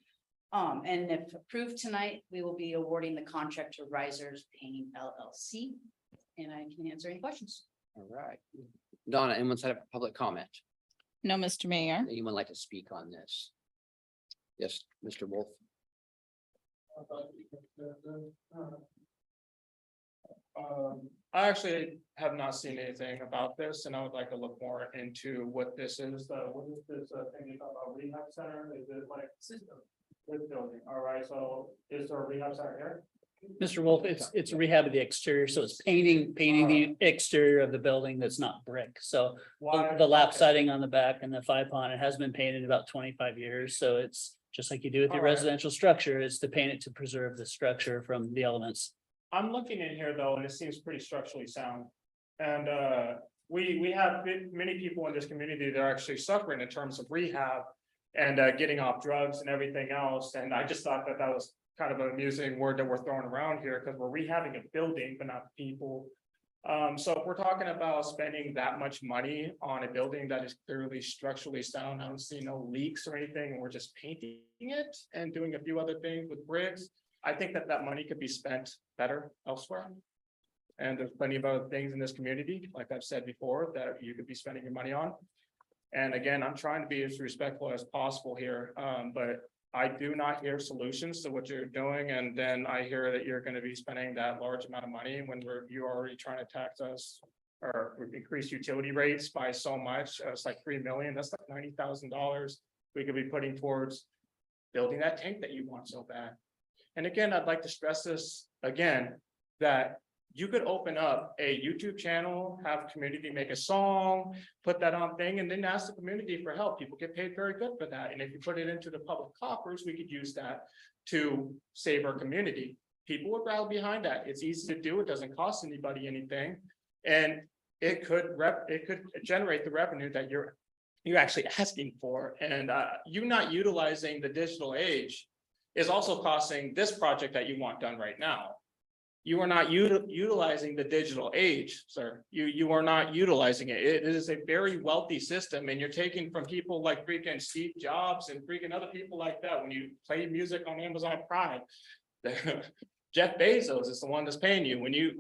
And if approved tonight, we will be awarding the contract to Risers Painting LLC. And I can answer any questions. All right. Donna, anyone set up a public comment? No, Mr. Mayor. Anyone like to speak on this? Yes, Mr. Wolf. I actually have not seen anything about this, and I would like to look more into what this is. What is this thing you talk about rehab center? Is it like system? This building, all right, so is there a rehab center here? Mr. Wolf, it's a rehab of the exterior, so it's painting the exterior of the building that's not brick. So Why? the lap Okay. siding on the back and the 5-pon, it has been painted about 25 years, so it's just like you do with your All right. residential structure, it's to paint it to preserve the structure from the elements. I'm looking in here though, and it seems pretty structurally sound. And we have many people in this community that are actually suffering in terms of rehab and getting off drugs and everything else. And I just thought that was kind of an amusing word that we're throwing around here because we're rehabbing a building, but not people. So if we're talking about spending that much money on a building that is clearly structurally sound, I don't see no leaks or anything, and we're just painting it and doing a few other things with bricks. I think that money could be spent better elsewhere. And there's plenty of other things in this community, like I've said before, that you could be spending your money on. And again, I'm trying to be as respectful as possible here, but I do not hear solutions to what you're doing. And then I hear that you're going to be spending that large amount of money when you're already trying to tax us or increase utility rates by so much. It's like 3 million. That's like $90,000 we could be putting towards building that tank that you want so bad. And again, I'd like to stress this again, that you could open up a YouTube channel, have community make a song, put that on thing, and then ask the community for help. People get paid very good for that. And if you put it into the public coffers, we could use that to save our community. People would rally behind that. It's easy to do. It doesn't cost anybody anything. And it could generate the revenue that you're actually asking for. And you not utilizing the digital age is also costing this project that you want done right now. You are not utilizing the digital age, sir. You are not utilizing it. It is a very wealthy system, and you're taking from people like freaking Steve Jobs and freaking other people like that. When you play music on Amazon Prime, Jeff Bezos is the one that's paying you. When you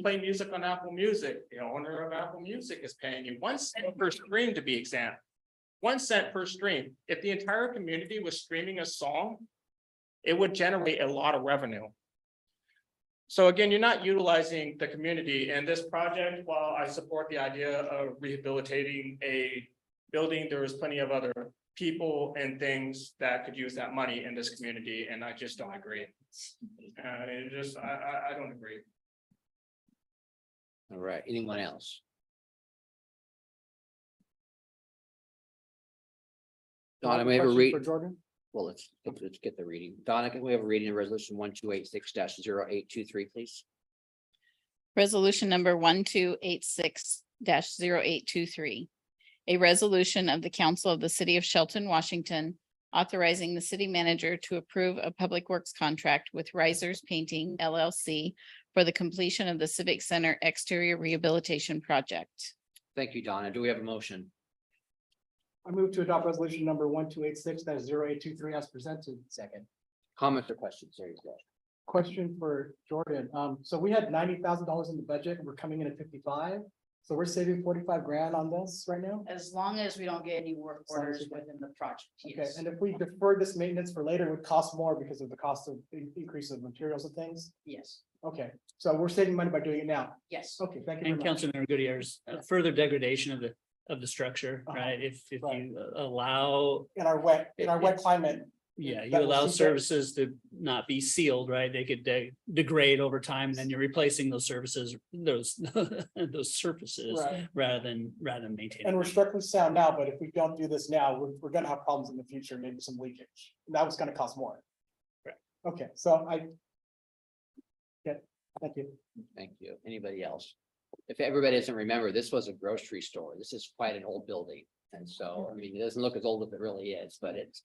play music on Apple Music, the owner of Apple Music is paying you 1 cent per stream, to be exact. 1 cent per stream. If the entire community was streaming a song, it would generate a lot of revenue. So again, you're not utilizing the community. And this project, while I support the idea of rehabilitating a building, there is plenty of other people and things that could use that money in this community, and I just don't agree. I don't agree. All right. Anyone else? Donna, may I have a Question read? for Jordan? Well, let's get the reading. Donna, can we have a reading of resolution 1286-0823, please? Resolution number 1286-0823. A resolution of the Council of the City of Shelton, Washington, authorizing the city manager to approve a public works contract with Risers Painting LLC for the completion of the Civic Center exterior rehabilitation project. Thank you, Donna. Do we have a motion? I move to adopt resolution number 1286-0823 as presented. Second. Comments or questions? There you go. Question for Jordan. So we had $90,000 in the budget and we're coming in at 55. So we're saving 45 grand on this right now? As long as we don't get any work As long as orders we don't. within the project. Okay, yes. and if we defer this maintenance for later, it would cost more because of the cost of increase of materials and things? Yes, Okay, so we're saving money by doing it now. yes. Okay, thank you very And much. Councilmember Gutierrez, further degradation of the structure, Uh-huh. right? If Right. you allow, In our wet climate. yeah, you that will allow seep in. services to not be sealed, right? They could degrade over time, and then you're replacing those services, those those surfaces Right. rather than maintaining. And we're structurally sound now, but if we don't do this now, we're gonna have problems in the future, maybe some leakage. That was gonna cost more. Right. Okay, so yeah, thank you. Thank you. Anybody else? If everybody doesn't remember, this was a grocery store. This is quite an old building. And so, I mean, it doesn't look as old as it really is, but it's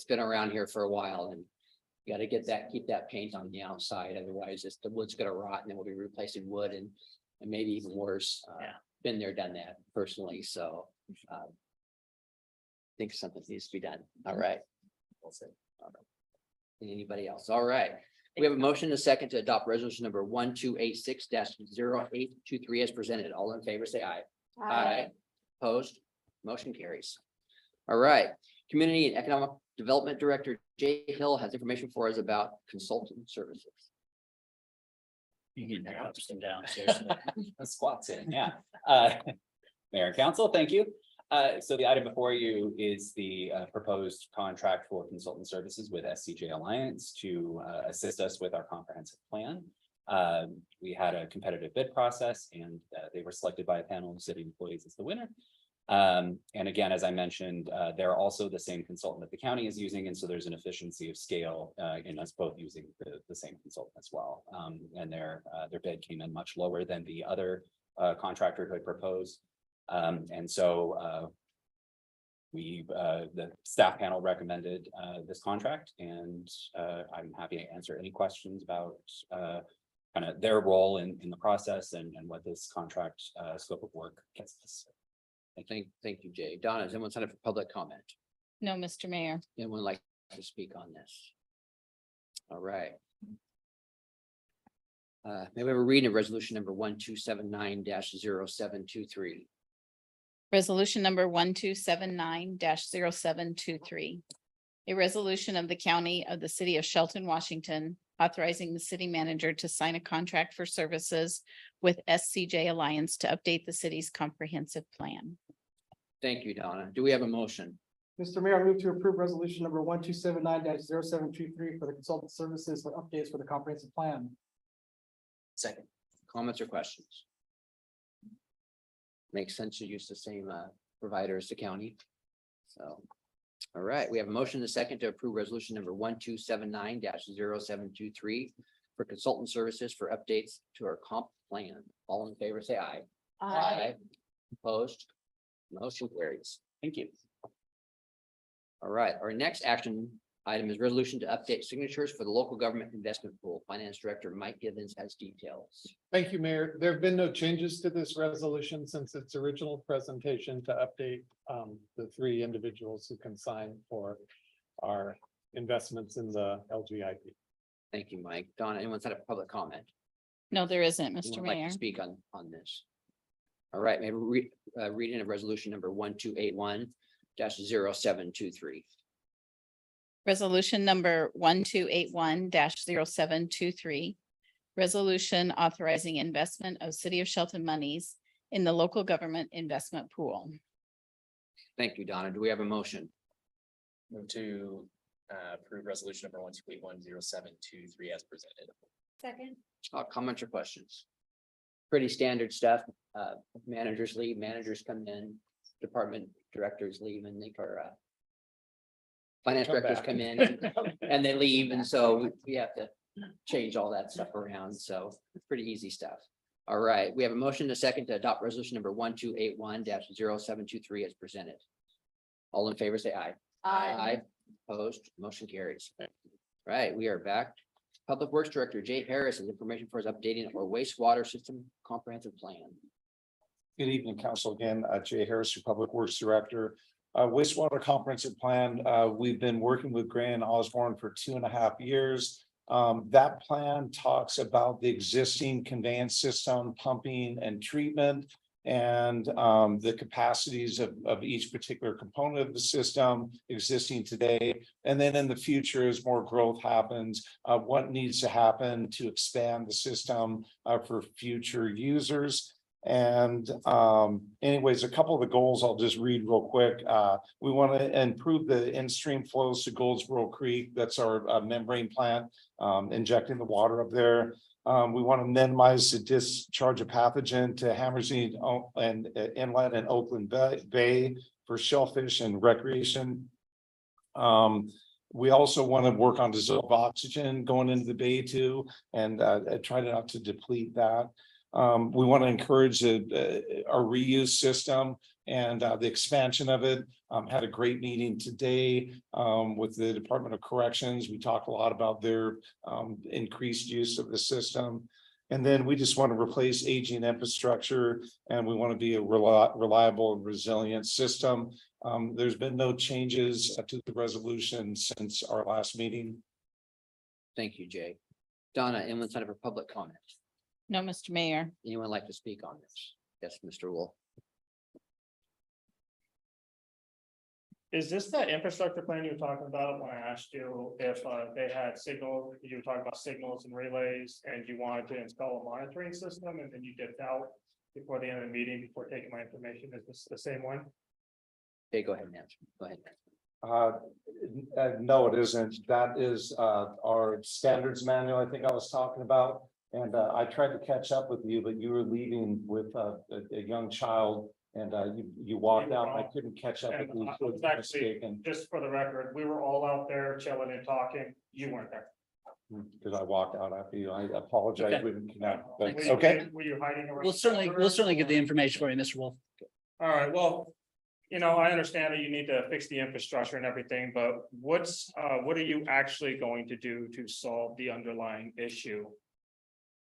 been around here for a while and you gotta keep that paint on the outside. Otherwise, the wood's gonna rot and then we'll be replacing wood and maybe even worse. Yeah. Been there, done that personally, so think something needs to be done. All right. All right. Anybody else? All right. We have a motion and a second to adopt resolution number 1286-0823 as presented. All in favor, say aye. Opposed? Motion carries. All right. Community and Economic Development Director Jay Hill has information for us about consultant services. You can up and down. seriously. Squats in, yeah. Mayor and council, thank you. So the item before you is the proposed contract for consultant services with SCJ Alliance to assist us with our comprehensive plan. We had a competitive bid process and they were selected by a panel of city employees as the winner. And again, as I mentioned, they're also the same consultant that the county is using, and so there's an efficiency of scale in us both using the same consultant as well. And their bid came in much lower than the other contractor who had proposed. And so the staff panel recommended this contract, and I'm happy to answer any questions about kind of their role in the process and what this contract scope of work gets us. Thank you, Jay. Donna, does anyone sign up for public comment? No, Mr. Mayor. Anyone like to speak on this? All right. May we have a reading of resolution number 1279-0723? Resolution number 1279-0723. A resolution of the county of the city of Shelton, Washington, authorizing the city manager to sign a contract for services with SCJ Alliance to update the city's comprehensive plan. Thank you, Donna. Do we have a motion? Mr. Mayor, I move to approve resolution number 1279-0723 for the consultant services for updates for the comprehensive plan. Second. Comments or questions? Makes sense to use the same provider as the county. So, all right, we have a motion and a second to approve resolution number 1279-0723 for consultant services for updates to our comp plan. All in favor, say aye. Opposed? Motion carries. Thank you. All right, our next action item is resolution to update signatures for the local government investment pool. Finance Director Mike Givens has details. Thank you, Mayor. There have been no changes to this resolution since its original presentation to update the three individuals who can sign for our investments in the LGIP. Thank you, Mike. Donna, anyone set up public comment? No, there isn't, Mr. Anyone like Mayor. to speak on this? All right, maybe reading of resolution number 1281-0723. Resolution number 1281-0723. Resolution authorizing investment of City of Shelton monies in the local government investment pool. Thank you, Donna. Do we have a motion? Move to approve resolution number 1281-0723 as presented. Second. Comments or questions? Pretty standard stuff. Managers leave, managers come in, department directors leave, and finance Come directors back. come in and they leave, and so we have to change all that stuff around, so it's pretty easy stuff. All right, we have a motion and a second to adopt resolution number 1281-0723 as presented. All in favor, say aye. Opposed, motion carries. Right, we are back. Public Works Director Jay Harris has information for us updating our wastewater system comprehensive plan. Good evening, council. Again, Jay Harris, your Public Works Director. Wastewater comprehensive plan, we've been working with Gray and Osborne for 2.5 years. That plan talks about the existing conveyance system, pumping and treatment, and the capacities of each particular component of the system existing today. And then in the future, as more growth happens, what needs to happen to expand the system for future users. And anyways, a couple of the goals I'll just read real quick. We want to improve the in-stream flows to Goldsboro Creek. That's our membrane plant, injecting the water up there. We want to minimize the discharge of pathogen to Hammersmith and Inlet and Oakland Bay for shellfish and recreation. We also want to work on dissolved oxygen going into the bay too, and try not to deplete that. We want to encourage our reuse system and the expansion of it. Had a great meeting today with the Department of Corrections. We talked a lot about their increased use of the system. And then we just want to replace aging infrastructure, and we want to be a reliable and resilient system. There's been no changes to the resolution since our last meeting. Thank you, Jay. Donna, anyone sign up for public comment? No, Mr. Mayor. Anyone like to speak on this? Yes, Mr. Wolf. Is this the infrastructure plan you were talking about when I asked you if they had signal, you were talking about signals and relays and you wanted to install a monitoring system and then you dipped out before the end of the meeting before taking my information? Is this the same one? Okay, go ahead and answer. Go ahead. No, it isn't. That is our standards manual I think I was talking about. And I tried to catch up with you, but you were leaving with a young child and you walked out. I couldn't catch up with you. I was actually, just for the record, we were all out there chilling and talking. You weren't there. Because I walked out after you. I apologize. Okay. We didn't connect. But, Were you- okay. Were you hiding around? We'll certainly get the information for you, Mr. Wolf. All right, well, I understand that you need to fix the infrastructure and everything, but what are you actually going to do to solve the underlying issue?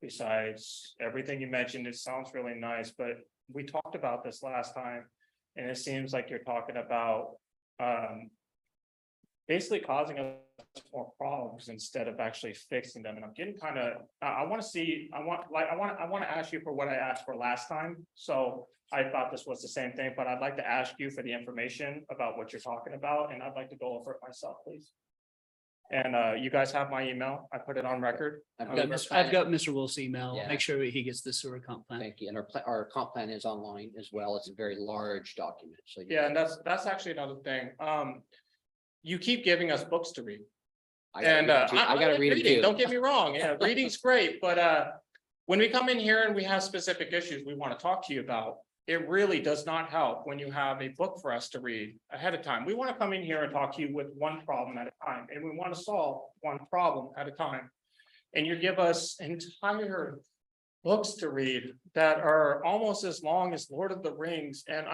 Besides everything you mentioned, it sounds really nice, but we talked about this last time. And it seems like you're talking about basically causing us more problems instead of actually fixing them. And I'm getting kind of, I want to ask you for what I asked for last time. So I thought this was the same thing, but I'd like to ask you for the information about what you're talking about, and I'd like to go over it myself, please. And you guys have my email. I put it on record. I've got Mr. Wolf's email. Yeah. Make sure he gets the sewer comp plan. Thank you. And our comp plan is online as well. It's a very large document. So Yeah, and that's actually another thing. You keep giving us books to read. I gotta read it too. Don't get me wrong. Yeah, reading's great, but when we come in here and we have specific issues we want to talk to you about, it really does not help when you have a book for us to read ahead of time. We want to come in here and talk to you with one problem at a time, and we want to solve one problem at a time. And you give us entire books to read that are almost as long as Lord of the Rings, and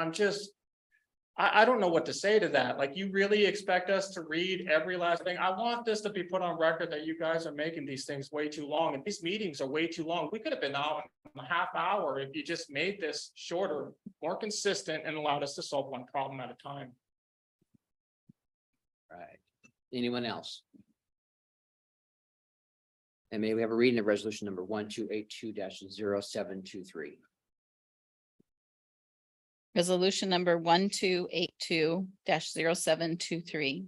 I don't know what to say to that. Like, you really expect us to read every last thing? I want this to be put on record that you guys are making these things way too long, and these meetings are way too long. We could have been out in a half hour if you just made this shorter, more consistent, and allowed us to solve one problem at a time. Right. Anyone else? And may we have a reading of resolution number 1282-0723. Resolution number 1282-0723.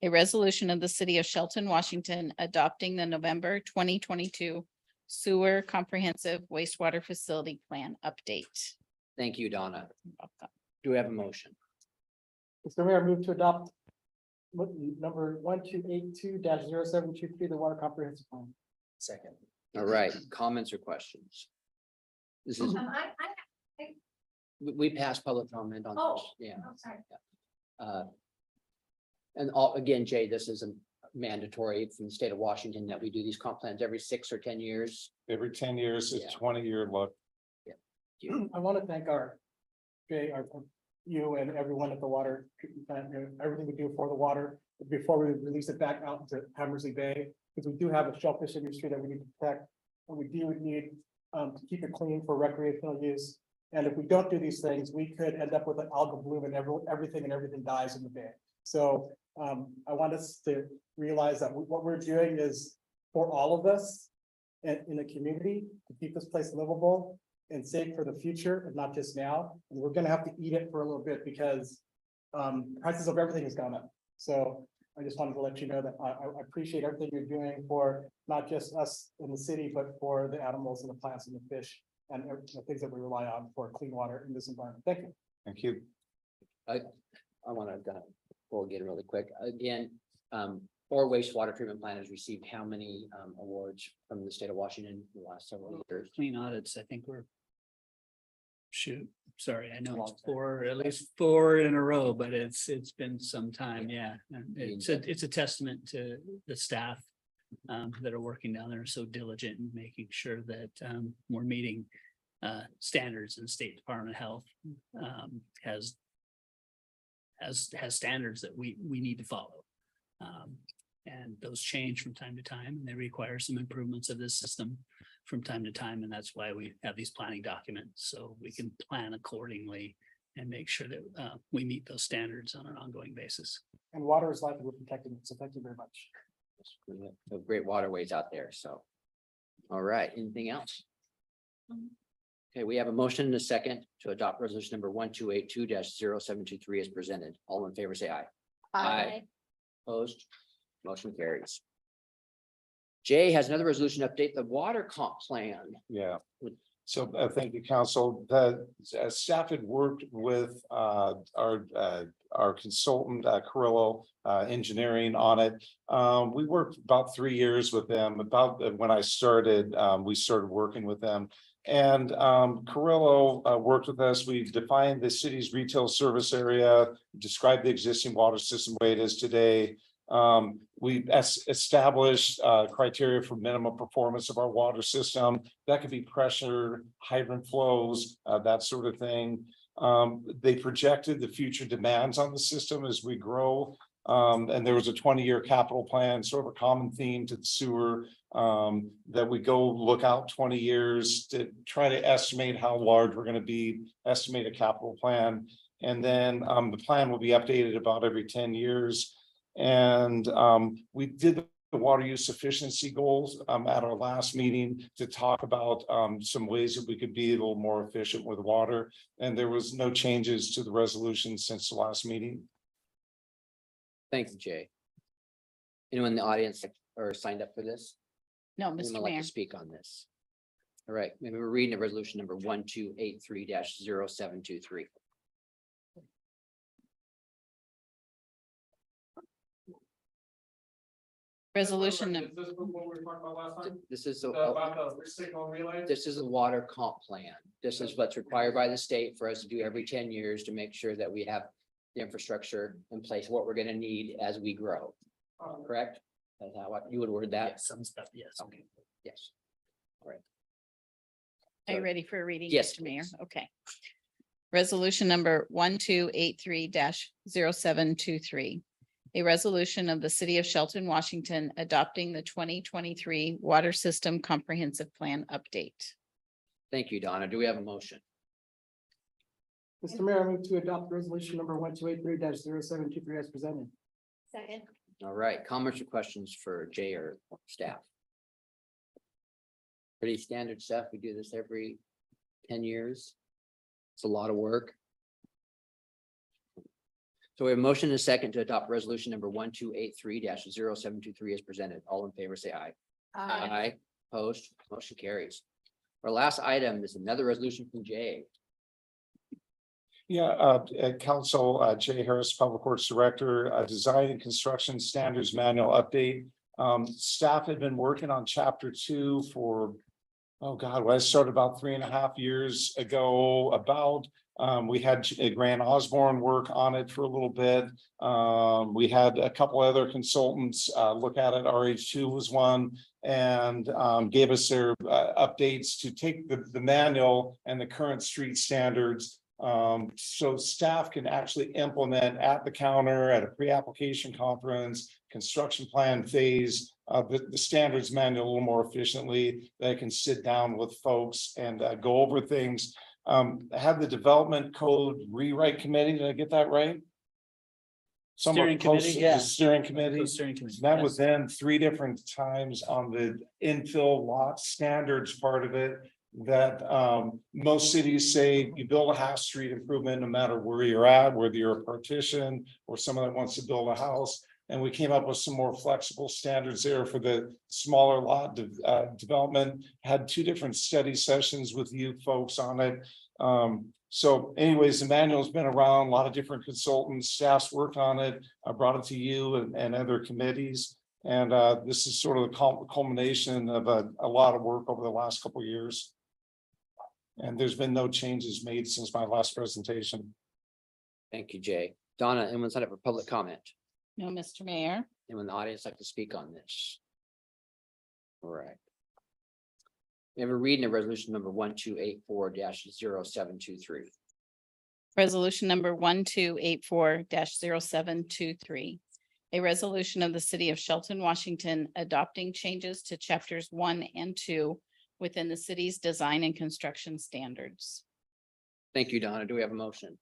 A resolution of the city of Shelton, Washington, adopting the November 2022 sewer comprehensive wastewater facility plan update. Thank you, Donna. Do we have a motion? Mr. Mayor, move to adopt number 1282-0723, the water comprehensive plan. Second. All right, comments or questions? This is, we passed public comment on Oh, this, yeah. I'm sorry. And again, Jay, this is a mandatory from the state of Washington that we do these comp plans every 6 or 10 years. Every 10 years, Yeah. it's 20-year look. I want to thank our you and everyone at the water treatment plant, you know, everything we do for the water before we release it back out into Hammersley Bay, because we do have a shellfish industry that we need to protect. And we do need to keep it clean for recreational use. And if we don't do these things, we could end up with an algal bloom and everything dies in the bay. So I want us to realize that what we're doing is for all of us in the community to keep this place livable and safe for the future and not just now. And we're gonna have to eat it for a little bit because prices of everything has gone up. So I just wanted to let you know that I appreciate everything you're doing for not just us in the city, but for the animals and the plants and the fish and the things that we rely on for clean water in this environment. Thank you. Thank you. I want to, we'll get it really quick. Again, our wastewater treatment plant has received how many awards from the state of Washington in the last several years? Clean audits, I think we're. Shoot, sorry, I know it's four, at least four in a row, but it's been some time, yeah. And it's a testament to the staff that are working down there so diligent in making sure that we're meeting standards, and State Department of Health has standards that we need to follow. And those change from time to time, and they require some improvements of this system from time to time, and that's why we have these planning documents, so we can plan accordingly and make sure that we meet those standards on an ongoing basis. And water is life and we're protecting it. So thank you very much. The great waterways out there, so. All right, anything else? Okay, we have a motion and a second to adopt resolution number 1282-0723 as presented. All in favor, say aye. Aye. Opposed, motion carries. Jay has another resolution update, the water comp plan. Yeah. So thank you, council. The staff had worked with our consultant, Carrillo Engineering on it. We worked about 3 years with them. About when I started, we started working with them. And Carrillo worked with us. We defined the city's retail service area, described the existing water system the way it is today. We established criteria for minimum performance of our water system. That could be pressure, hydrant flows, that sort of thing. They projected the future demands on the system as we grow. And there was a 20-year capital plan, sort of a common theme to the sewer, that we go look out 20 years to try to estimate how large we're going to be, estimate a capital plan. And then the plan will be updated about every 10 years. And we did the water use efficiency goals at our last meeting to talk about some ways that we could be a little more efficient with water. And there was no changes to the resolution since the last meeting. Thanks, Jay. Anyone in the audience or signed up for this? No, Anyone Mr. like Mayor. to speak on this? All right, maybe we're reading a resolution number 1283-0723. Resolution. Is this what we were talking about last time? This is About the signal relay? this is a water comp plan. This is what's required by the state for us to do every 10 years to make sure that we have the infrastructure in place, what we're going to need as we grow. Correct? That's how you would word that? Some stuff, yes. Okay, yes. All right. Are you ready for a reading? Yes, Mr. Mayor? please. Okay. Resolution number 1283-0723. A resolution of the city of Shelton, Washington, adopting the 2023 Water System Comprehensive Plan Update. Thank you, Donna. Do we have a motion? Mr. Mayor, I move to adopt resolution number 1283-0723 as presented. Second. All right, comments or questions for Jay or staff? Pretty standard stuff. We do this every 10 years. It's a lot of work. So we have a motion and a second to adopt resolution number 1283-0723 as presented. All in favor, say aye. Aye. Opposed, motion carries. Our last item is another resolution from Jay. Yeah, Council Jay Harris, Public Works Director, Design and Construction Standards Manual Update. Staff had been working on Chapter 2 for, oh God, well, I started about 3.5 years ago. We had Grant Osborne work on it for a little bit. We had a couple other consultants look at it. RH2 was one, and gave us their updates to take the manual and the current street standards So staff can actually implement at the counter, at a pre-application conference, construction plan phase, the standards manual a little more efficiently. They can sit down with folks and go over things. Have the development code rewrite committee, did I get that right? Steering committee, yeah. Steering committee. Steering committee, Met yes. with them 3 different times on the infill lot standards part of it. That most cities say you build a house street improvement no matter where you're at, whether you're a partition or someone that wants to build a house. And we came up with some more flexible standards there for the smaller lot development. Had 2 different study sessions with you folks on it. So anyways, the manual's been around, a lot of different consultants, staffs worked on it. I brought it to you and other committees. And this is sort of the culmination of a lot of work over the last couple of years. And there's been no changes made since my last presentation. Thank you, Jay. Donna, anyone sign up for public comment? No, Mr. Mayor. Anyone in the audience like to speak on this? All right. We have a reading of resolution number 1284-0723. Resolution number 1284-0723. A resolution of the city of Shelton, Washington, adopting changes to chapters 1 and 2 within the city's design and construction standards. Thank you, Donna. Do we have a motion?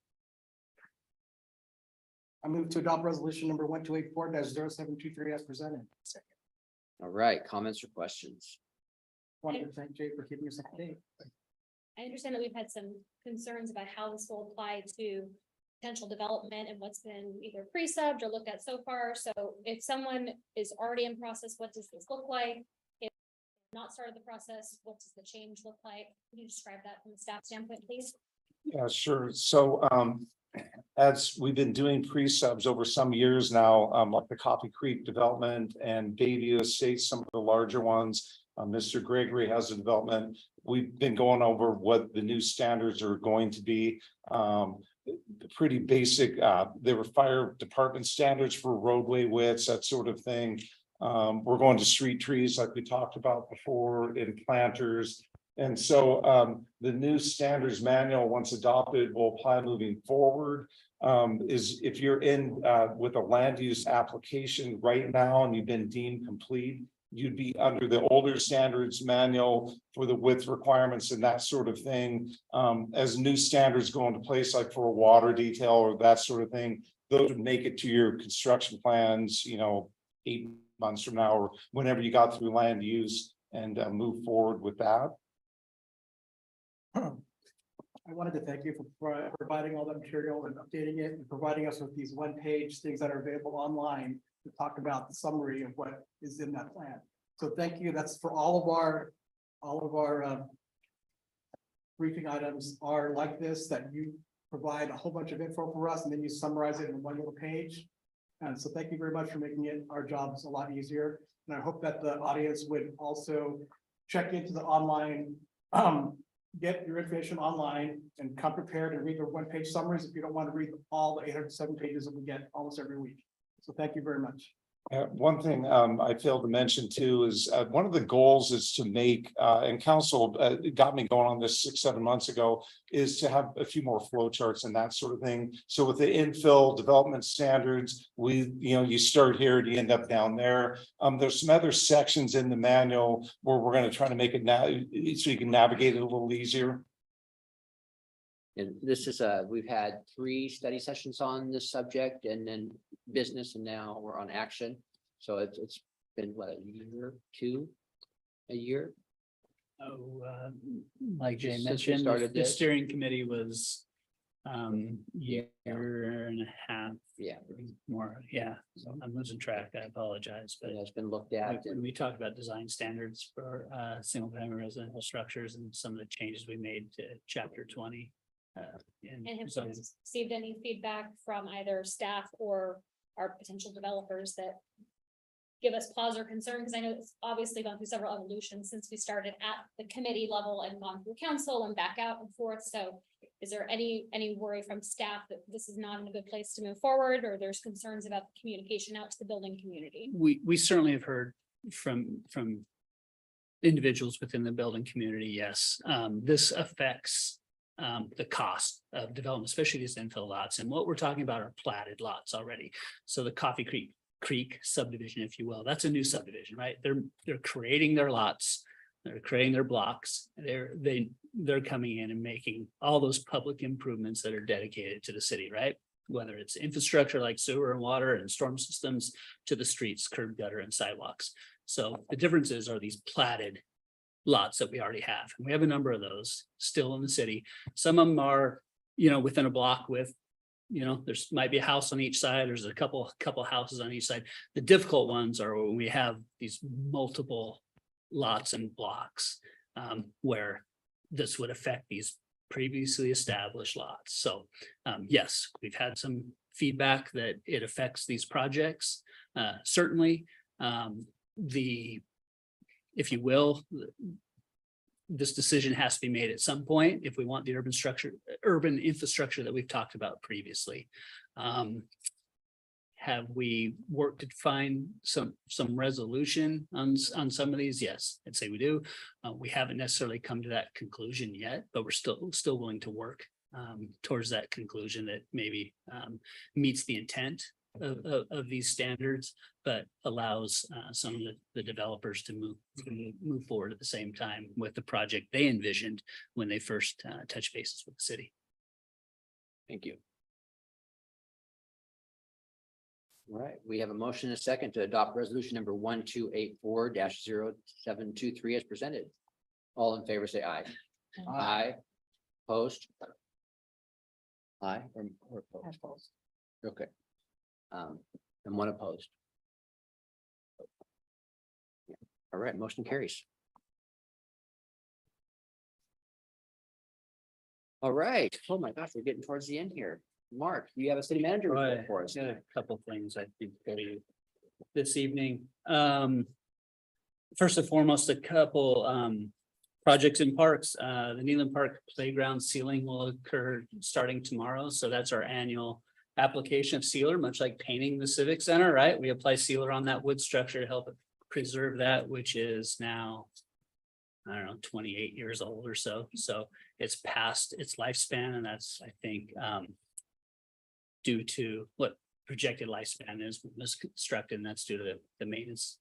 I move to adopt resolution number 1284-0723 as presented. All right, comments or questions? Wanted to thank Jay for keeping us up to date. I understand that we've had some concerns about how this will apply to potential development and what's been either pre-subbed or looked at so far. So if someone is already in process, what does this look like? If not started the process, what does the change look like? Can you describe that from the staff standpoint, please? Yeah, sure. So as we've been doing pre-subs over some years now, like the Coffee Creek development and Bayview Estates, some of the larger ones. Mr. Gregory has a development. We've been going over what the new standards are going to be. Pretty basic, there were fire department standards for roadway widths, that sort of thing. We're going to street trees like we talked about before in planters. And so the new standards manual, once adopted, will apply moving forward. Is if you're in with a land use application right now and you've been deemed complete, you'd be under the older standards manual for the width requirements and that sort of thing. As new standards go into place, like for a water detail or that sort of thing, those would make it to your construction plans, 8 months from now, or whenever you got through land use and move forward with that. I wanted to thank you for providing all that material and updating it and providing us with these one-page things that are available online to talk about the summary of what is in that plan. So thank you. That's for all of our briefing items are like this, that you provide a whole bunch of info for us and then you summarize it in one little page. And so thank you very much for making our jobs a lot easier. And I hope that the audience would also check into the online, get your information online and come prepared and read the one-page summaries if you don't want to read all the 807 pages that we get almost every week. So thank you very much. One thing I failed to mention too is one of the goals is to make, and council got me going on this 6-7 months ago, is to have a few more flow charts and that sort of thing. So with the infill development standards, you start here and you end up down there. There's some other sections in the manual where we're going to try to make it now so you can navigate it a little easier. And this is we've had 3 study sessions on this subject and then business, and now we're on action. So it's been what, a year? Oh, like Jay Since we mentioned, started the this. steering committee was year and a half. Yeah. More, yeah. So I'm losing track. I apologize, but It's been looked at. when we talked about design standards for single family residential structures and some of the changes we made to chapter 20. And have so you received any feedback from either staff or our potential developers that give us pause or concern? Because I know it's obviously gone through several evolutions since we started at the committee level and gone through council and back out and forth. So is there any worry from staff that this is not in a good place to move forward, or there's concerns about the communication out to the building community? we certainly have heard from individuals within the building community. Yes, this affects the cost of development, especially these infill lots. And what we're talking about are platted lots already. So the Coffee Creek subdivision, if you will, that's a new subdivision, right? They're creating their lots. They're creating their blocks. They're coming in and making all those public improvements that are dedicated to the city, right? Whether it's infrastructure like sewer and water and storm systems to the streets, curb gutter and sidewalks. So the differences are these platted lots that we already have. And we have a number of those still in the city. Some of them are, within a block with, there's might be a house on each side. There's a couple houses on each side. The difficult ones are when we have these multiple lots and blocks where this would affect these previously established lots. So yes, we've had some feedback that it affects these projects. Certainly, if you will, this decision has to be made at some point if we want the urban infrastructure that we've talked about previously. Have we worked to find some resolution on some of these? Yes, I'd say we do. We haven't necessarily come to that conclusion yet, but we're still willing to work towards that conclusion that maybe meets the intent of these standards, but allows some of the developers to move forward at the same time with the project they envisioned when they first touched bases with the city. Thank you. All right, we have a motion and a second to adopt resolution number 1284-0723 as presented. All in favor, say aye. Aye. Opposed? Aye or opposed? Okay. And one opposed. All right, motion carries. All right. Oh my gosh, we're getting towards the end here. Mark, you have a city manager report Right. for us. Got a couple of things I think for you this evening. First and foremost, a couple projects in parks. The Neelan Park Playground sealing will occur starting tomorrow. So that's our annual application of sealer, much like painting the Civic Center, right? We apply sealer on that wood structure to help preserve that, which is now, I don't know, 28 years old or so. So it's past its lifespan, and that's, I think, due to what projected lifespan is misconstructed, and that's due to the maintenance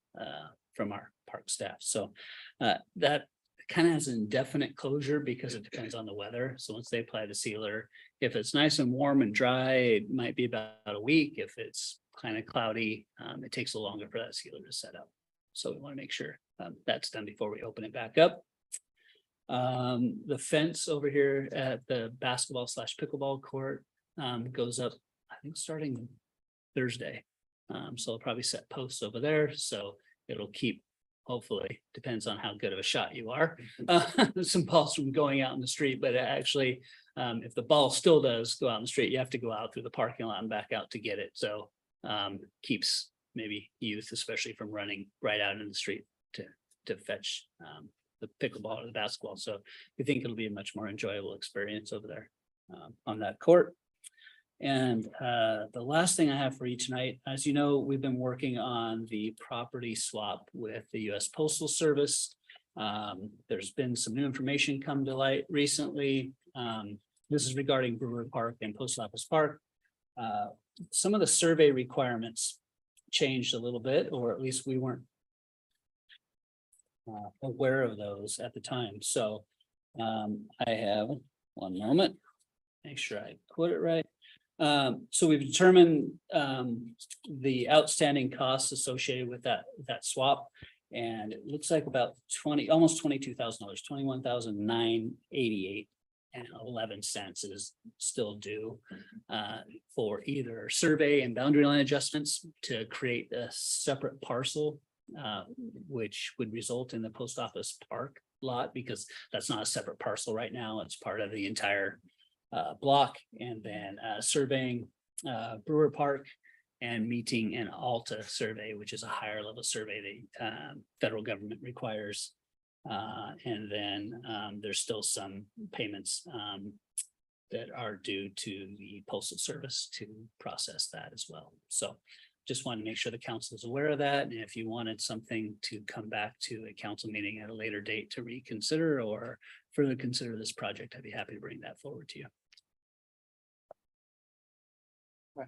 from our park staff. So that kind of has an indefinite closure because it depends on the weather. So once they apply the sealer, if it's nice and warm and dry, it might be about a week. If it's kind of cloudy, it takes a little longer for that sealer to set up. So we want to make sure that's done before we open it back up. The fence over here at the basketball/pickleball court goes up, I think, starting Thursday. So I'll probably set posts over there. So it'll keep, hopefully, depends on how good of a shot you are, some balls from going out in the street. But actually, if the ball still does go out in the street, you have to go out through the parking lot and back out to get it. So keeps maybe youth, especially from running right out in the street to fetch the pickleball or the basketball. So we think it'll be a much more enjoyable experience over there on that court. And the last thing I have for you tonight, as you know, we've been working on the property swap with the U.S. Postal Service. There's been some new information come to light recently. This is regarding Brewer Park and Post Office Park. Some of the survey requirements changed a little bit, or at least we weren't aware of those at the time. So I have one moment, make sure I quote it right. So we've determined the outstanding costs associated with that swap, and it looks like about almost $22,000, $21,988.11 is still due for either survey and boundary line adjustments to create a separate parcel, which would result in the post office park lot, because that's not a separate parcel right now. It's part of the entire block, and then surveying Brewer Park and meeting an Alta survey, which is a higher level survey the federal government requires. And then there's still some payments that are due to the Postal Service to process that as well. So just want to make sure the council is aware of that. And if you wanted something to come back to a council meeting at a later date to reconsider or further consider this project, I'd be happy to bring that forward to you. I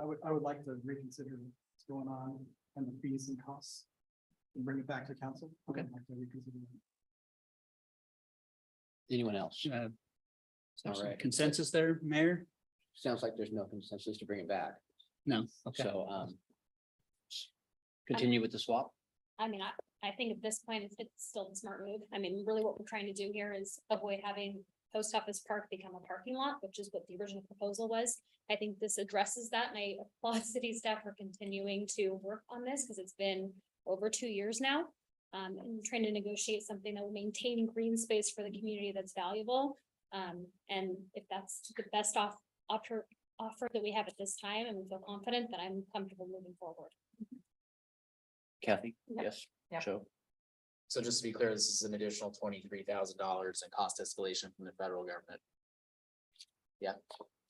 would like to reconsider what's going on and the fees and costs. And bring it back to council. Okay. I'd like to reconsider that. Anyone else? All right. Consensus there, Mayor? Sounds like there's no consensus to bring it back. No, okay. So, continue with the swap. I mean, I think at this point, it's still the smart move. I mean, really what we're trying to do here is avoid having Post Office Park become a parking lot, which is what the original proposal was. I think this addresses that, and I applaud city staff for continuing to work on this, because it's been over 2 years now. And trying to negotiate something that will maintain green space for the community that's valuable. And if that's the best offer that we have at this time, and we feel confident, that I'm comfortable moving forward. Kathy? Yep. Yes. Yep. So, So just to be clear, this is an additional $23,000 in cost escalation from the federal government. Yeah,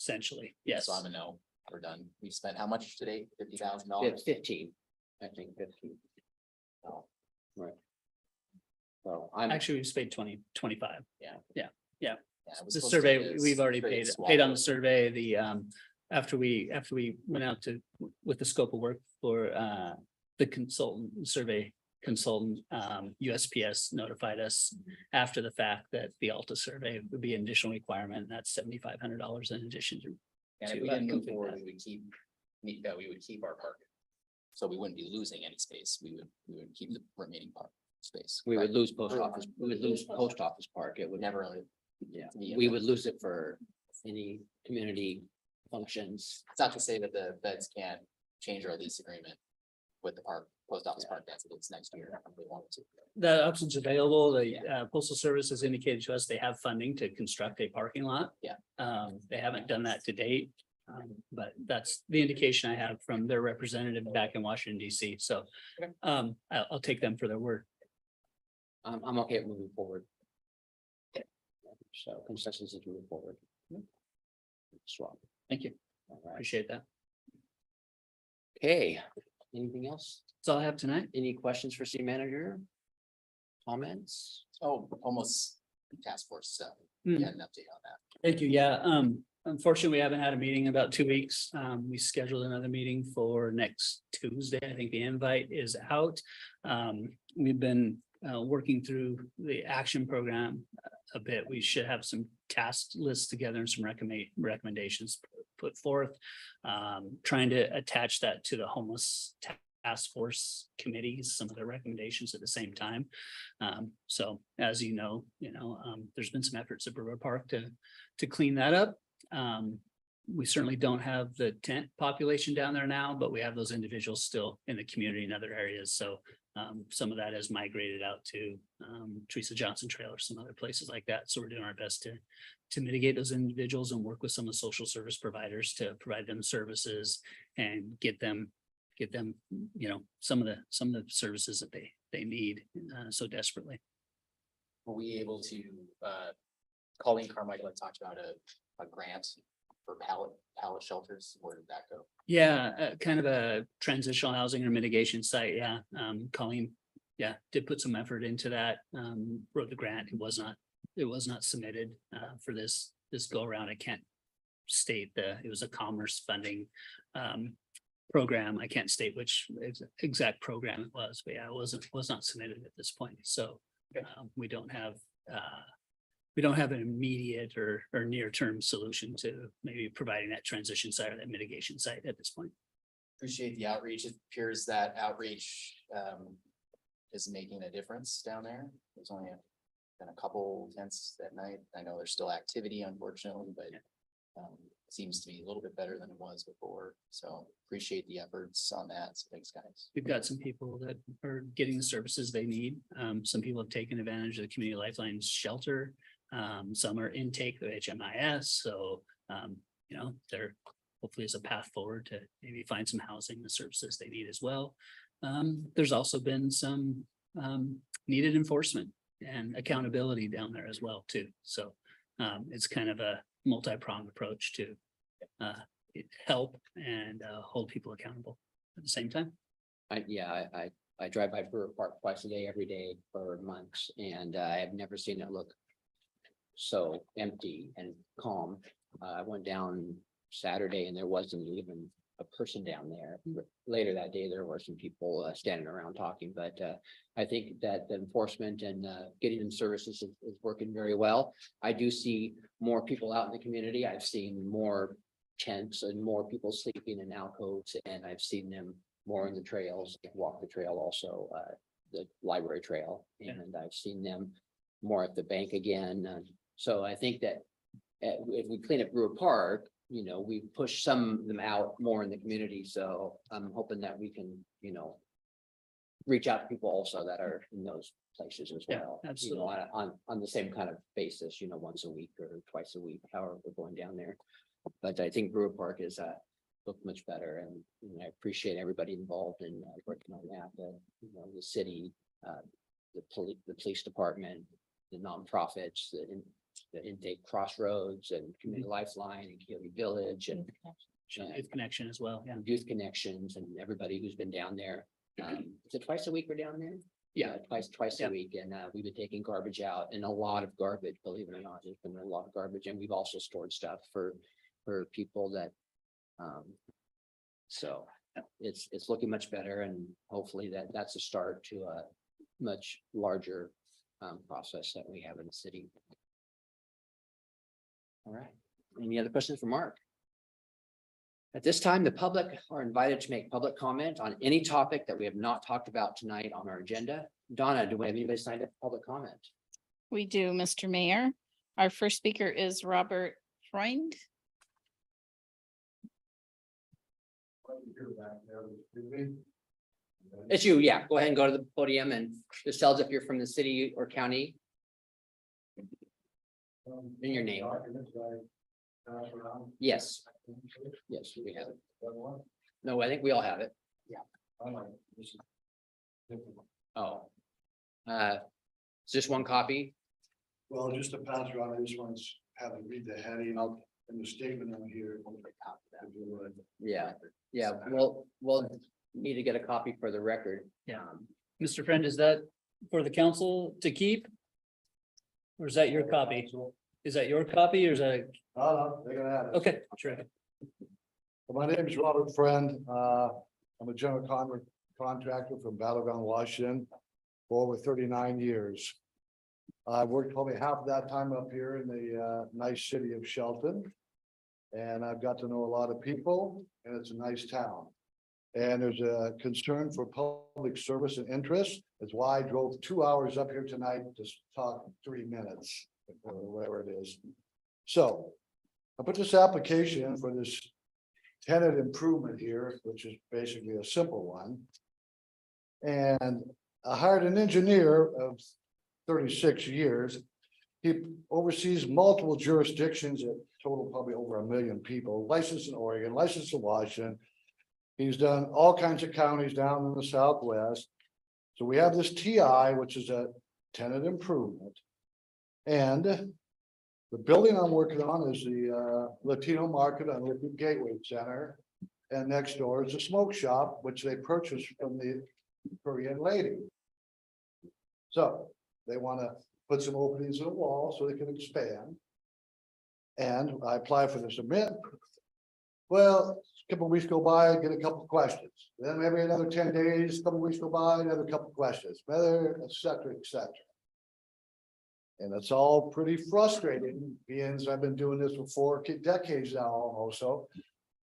Essentially, yes. so I'm a no, we're done. We've spent how much today? $50,000? it's 15, I think 15. Oh, right. So I'm. Actually, we've paid 25. Yeah. Yeah. Yeah, it was The supposed to survey, be this we've already trade paid swap. on the survey, after we went out with the scope of work for the survey consultant, USPS notified us after the fact that the Alta survey would be an additional requirement, and that's $7,500 in addition to. And if to, we didn't move complete forward, that. we would keep our park. So we wouldn't be losing any space. We would keep the remaining park space. We would Right? lose post office, we would lose post office park. It would Never really. yeah, Yeah. we would lose it for any community functions. It's not to say that the feds can't change our lease agreement with the park, post office park density next year if they wanted to. The options available, the postal service has indicated to us they have funding to construct a parking lot. Yeah. They haven't done that to date. But that's the indication I have from their representative back in Washington DC. So Okay. I'll take them for their word. I'm okay with moving forward. So consensus is moving forward. Swap. Thank you. All right. Appreciate that. Okay, anything else? That's all I have tonight. Any questions for city manager? Comments? Oh, almost task force stuff. Hmm. We had an update on that. Thank you. Yeah, unfortunately, we haven't had a meeting in about 2 weeks. We scheduled another meeting for next Tuesday. I think the invite is out. We've been working through the action program a bit. We should have some task lists together and some recommendations put forth. Trying to attach that to the homeless task force committees, some of their recommendations at the same time. So as you know, there's been some efforts at Brewer Park to clean that up. We certainly don't have the tent population down there now, but we have those individuals still in the community in other areas. So some of that has migrated out to Teresa Johnson Trail or some other places like that. So we're doing our best to mitigate those individuals and work with some of the social service providers to provide them services and get them, some of the services that they need so desperately. Were we able to, Colleen Carmichael had talked about a grant for pallet shelters? Where did that go? Yeah, kind of a transitional housing or mitigation site. Yeah. Colleen, did put some effort into that. Wrote the grant. It was not submitted for this go around. I can't state it was a commerce funding program. I can't state which exact program it was, but yeah, it was not submitted at this point. So we don't have an immediate or near-term solution to maybe providing that transition site or that mitigation site at this point. Appreciate the outreach. It appears that outreach is making a difference down there. There's only been a couple tents that night. I know there's still activity, unfortunately, but seems to be a little bit better than it was before. So appreciate the efforts on that. So thanks, guys. We've got some people that are getting the services they need. Some people have taken advantage of the Community Lifeline shelter. Some are intake of HMIS. So, there hopefully is a path forward to maybe find some housing, the services they need as well. There's also been some needed enforcement and accountability down there as well too. So it's kind of a multi-pronged approach to help and hold people accountable at the same time. I I drive by Brewer Park twice a day, every day for months, and I have never seen it look so empty and calm. I went down Saturday and there wasn't even a person down there. Later that day, there were some people standing around talking, but I think that the enforcement and getting them services is working very well. I do see more people out in the community. I've seen more tents and more people sleeping in alcoves, and I've seen them more in the trails, walk the trail also, the library trail, and I've seen them more at the bank again. So I think that if we clean up Brewer Park, you know, we push some of them out more in the community. So I'm hoping that we can, you know, reach out to people also that are in those places as Yeah, well. You know, absolutely. on the same kind of basis, you know, once a week or twice a week, however we're going down there. But I think Brewer Park is looked much better, and you know, I appreciate everybody involved in working on that. You know, the city, the police department, the nonprofits, the intake Crossroads and Community Lifeline and Keely Village and Youth Connection as well, yeah. Youth Connections and everybody who's been down there. Is it twice a week we're down there? Yeah, twice Yeah. a week, and we've been taking garbage out, and a lot of garbage, believe it or not, there's been a lot of garbage, and we've also stored stuff for people that. So it's looking much better, and hopefully that's a start to a much larger process that we have in the city. All right, any other questions for Mark? At this time, the public are invited to make public comment on any topic that we have not talked about tonight on our agenda. Donna, do we have anybody signed up for public comment? We do, Mr. Mayor. Our first speaker is Robert Freund. It's you, yeah. Go ahead and go to the podium and just tell us if you're from the city or county. In your name. Yes. Yes, we have it. No, I think we all have it. Oh. It's just one copy? Well, just to pass around, I just want to have it read the heading and the statement on here. Yeah, yeah, we'll need to get a copy for the record. Yeah. Mr. Friend, is that for the council to keep? Or is that your copy? Is that your copy or is that? No, they're gonna have it. Okay, sure. My name is Robert Friend. I'm a general contractor from Battleground, Washington, for over 39 years. I worked probably half of that time up here in the nice city of Shelton. And I've got to know a lot of people, and it's a nice town. And there's a concern for public service and interest. That's why I drove 2 hours up here tonight to talk 3 minutes, or whatever it is. So I put this application in for this tenant improvement here, which is basically a simple one. And I hired an engineer of 36 years. He oversees multiple jurisdictions that total probably over 1 million people, licensed in Oregon, licensed in Washington. He's done all kinds of counties down in the Southwest. So we have this TI, which is a tenant improvement. And the building I'm working on is the Latino Market on Liquid Gateway Center. And next door is a smoke shop, which they purchased from the Korean lady. So they want to put some openings in the wall so they can expand. And I applied for this permit. Well, a couple of weeks go by, I get a couple of questions. Then maybe another 10 days, a couple of weeks go by, another couple of questions, whether, et cetera, et cetera. And it's all pretty frustrating, being I've been doing this for 4 decades now almost. So,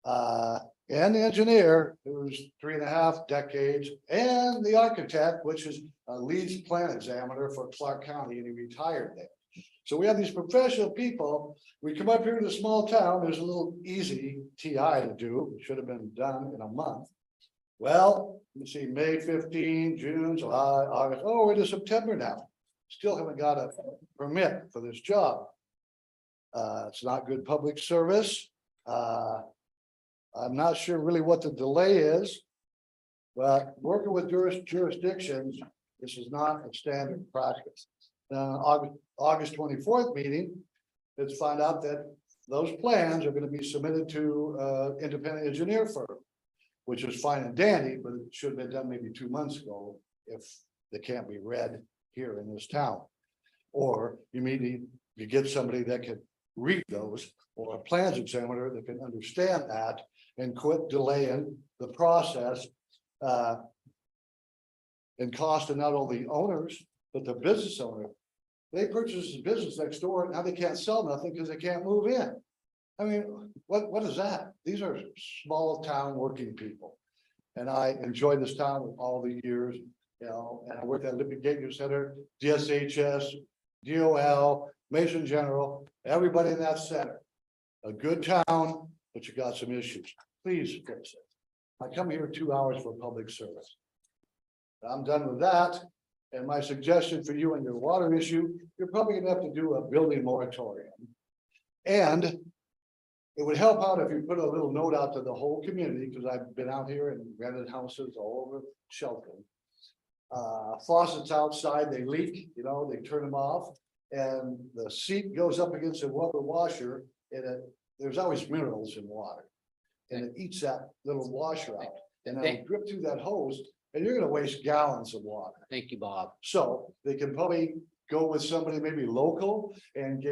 and the engineer, who's 3.5 decades, and the architect, which is a Leeds plan examiner for Clark County, and he retired there. So we have these professional people. We come up here to the small town. There's a little easy TI to do. It should have been done in a month. Well, you see, May 15, June, July, August. Oh, we're to September now. Still haven't got a permit for this job. It's not good public service. I'm not sure really what the delay is, but working with jurisdictions, this is not a standard practice. August 24th meeting, let's find out that those plans are going to be submitted to independent engineer firm. which is fine and dandy, but it should have been done maybe 2 months ago if they can't be read here in this town. Or you need to get somebody that can read those, or a plans examiner that can understand that and quit delaying the process. And costing not only owners, but the business owner. They purchased the business next door, now they can't sell nothing because they can't move in. I mean, what is that? These are small town working people. And I enjoyed this town with all the years, you know, and I worked at Libby Gateway Center, DSHS, DOL, Mason General, everybody in that center. A good town, but you got some issues. Please fix it. I come here 2 hours for public service. I'm done with that. And my suggestion for you and your water issue, you're probably gonna have to do a building moratorium. And it would help out if you put a little note out to the whole community, because I've been out here and rented houses all over Shelton. Faucets outside, they leak, you know, they turn them off. And the seat goes up against a rubber washer, and there's always minerals in water. And it eats that little washer out, and it'll drip through that hose, and you're gonna waste gallons of water. Thank you, Bob. So they can probably go with somebody maybe local and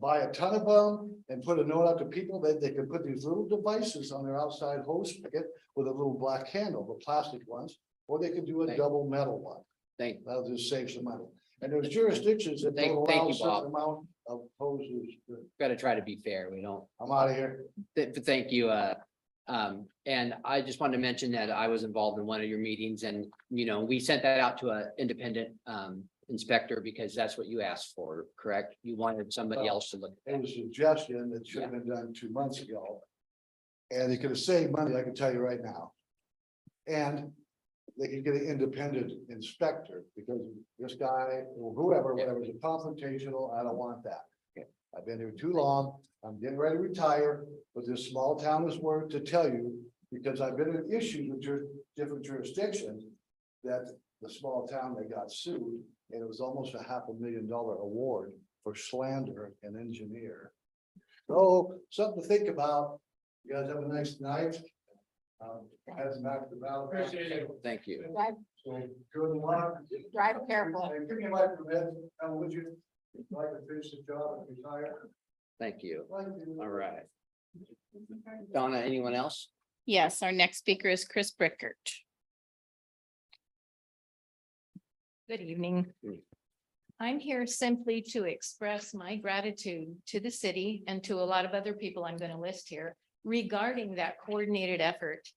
buy a ton of them and put a note out to people that they can put these little devices on their outside hose spigot with a little black handle, the plastic ones, or they could do a double metal one. That'll just save some money. And there's jurisdictions that don't allow a certain amount of hoses. Got to try to be fair. We don't. I'm out of here. Thank you. And I just wanted to mention that I was involved in one of your meetings, and, you know, we sent that out to an independent inspector because that's what you asked for, correct? You wanted somebody else to look. It was a suggestion that should have been done 2 months ago. And they could have saved money, I can tell you right now. And they could get an independent inspector, because this guy or whoever, whatever, is a confrontational, I don't want that. I've been here too long, I'm getting ready to retire, but this small town is worth to tell you, because I've been in issues with different jurisdictions, that the small town that got sued, and it was almost a $500,000 award for slander and engineer. So something to think about. You guys have a nice night. Heads back to the battle. Thank you. Drive, So good luck. drive careful. And give me my permit, and would you like to finish the job and retire? Thank you. All right. Donna, anyone else? Yes, our next speaker is Chris Brickert. Good evening. I'm here simply to express my gratitude to the city and to a lot of other people I'm going to list here regarding that coordinated effort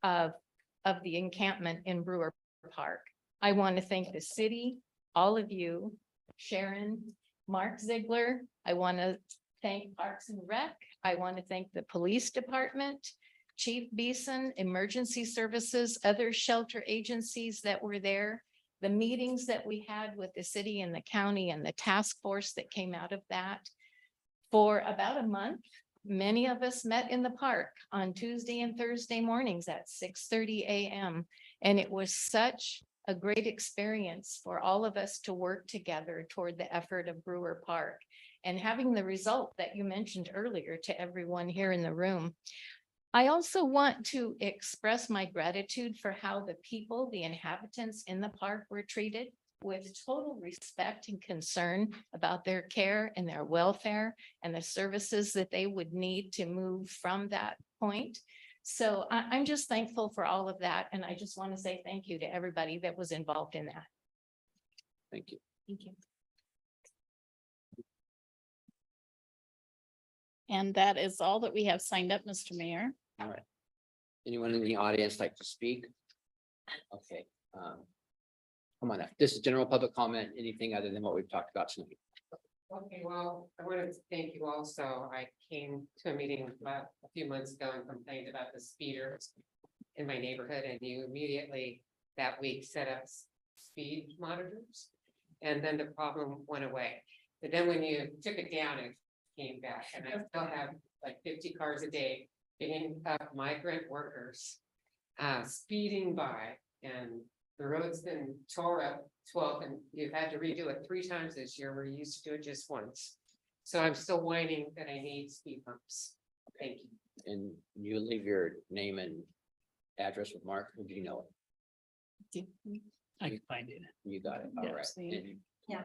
of the encampment in Brewer Park. I want to thank the city, all of you, Sharon, Mark Ziegler. I want to thank Parks and Rec. I want to thank the police department, Chief Beeson, emergency services, other shelter agencies that were there, the meetings that we had with the city and the county and the task force that came out of that. For about a month, many of us met in the park on Tuesday and Thursday mornings at 6:30 a.m. And it was such a great experience for all of us to work together toward the effort of Brewer Park and having the result that you mentioned earlier to everyone here in the room. I also want to express my gratitude for how the people, the inhabitants in the park were treated with total respect and concern about their care and their welfare and the services that they would need to move from that point. So I'm just thankful for all of that. And I just want to say thank you to everybody that was involved in that. Thank you. Thank you. And that is all that we have signed up, Mr. Mayor. All right. Anyone in the audience like to speak? Okay. Come on up. This is general public comment, anything other than what we've talked about tonight. Okay, well, I wanted to thank you also. I came to a meeting about a few months ago and complained about the speeders in my neighborhood, and you immediately that week set up speed monitors. And then the problem went away. But then when you took it down, it came back, and I still have like 50 cars a day picking up migrant workers speeding by, and the road's been tore up 12, and you've had to redo it 3 times this year where you used to do it just once. So I'm still whining that I need speed bumps. Thank you. And you leave your name and address with Mark, or do you know it? I can find it. You got it, all Yeah, right. see. And Yeah.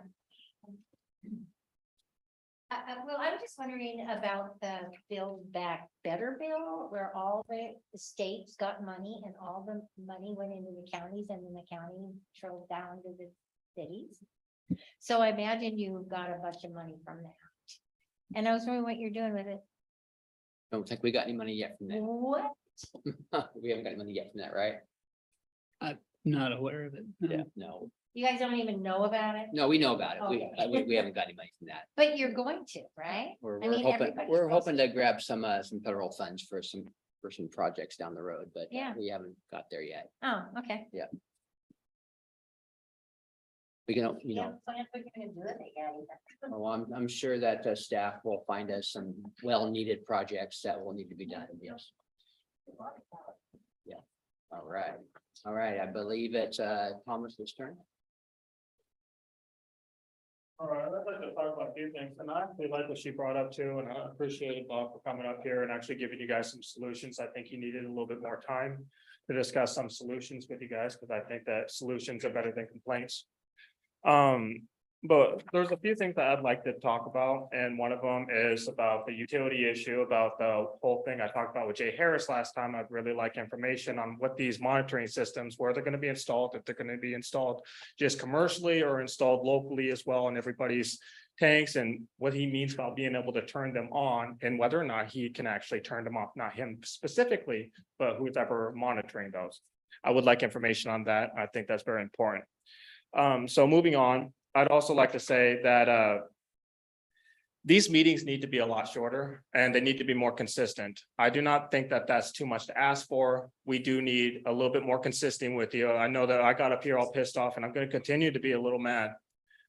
Well, I was just wondering about the Build Back Better bill, where all the states got money and all the money went into the counties and then the county drove down to the cities. So I imagine you got a bunch of money from that. And I was wondering what you're doing with it. Don't think we got any money yet from that. What? We haven't got any money yet from that, right? Not aware of it. no. Yeah, no, You guys don't even know about it? no, we know about it. Okay. We haven't got any money from that. But you're going to, right? We're I mean, hoping, everybody's we're supposed hoping to grab some federal funds for some projects down the road, but Yeah. we haven't got there yet. Oh, okay. We can, you know, Plan what you're gonna do with it, yeah, either. well, I'm sure that staff will find us some well-needed projects that will need to be done, yes. Yeah, all right, I believe it's Thomas's turn. All right, I'd like to talk about a few things, and I actually like what she brought up too, and I appreciate Bob for coming up here and actually giving you guys some solutions. I think you needed a little bit more time to discuss some solutions with you guys, because I think that solutions are better than complaints. But there's a few things that I'd like to talk about, and one of them is about the utility issue, about the whole thing I talked about with Jay Harris last time. I'd really like information on what these monitoring systems, where they're gonna be installed, if they're gonna be installed just commercially or installed locally as well in everybody's tanks, and what he means about being able to turn them on, and whether or not he can actually turn them off, not him specifically, but who's ever monitoring those. I would like information on that. I think that's very important. So moving on, I'd also like to say that these meetings need to be a lot shorter and they need to be more consistent. I do not think that that's too much to ask for. We do need a little bit more consistent with you. I know that I got up here all pissed off, and I'm going to continue to be a little mad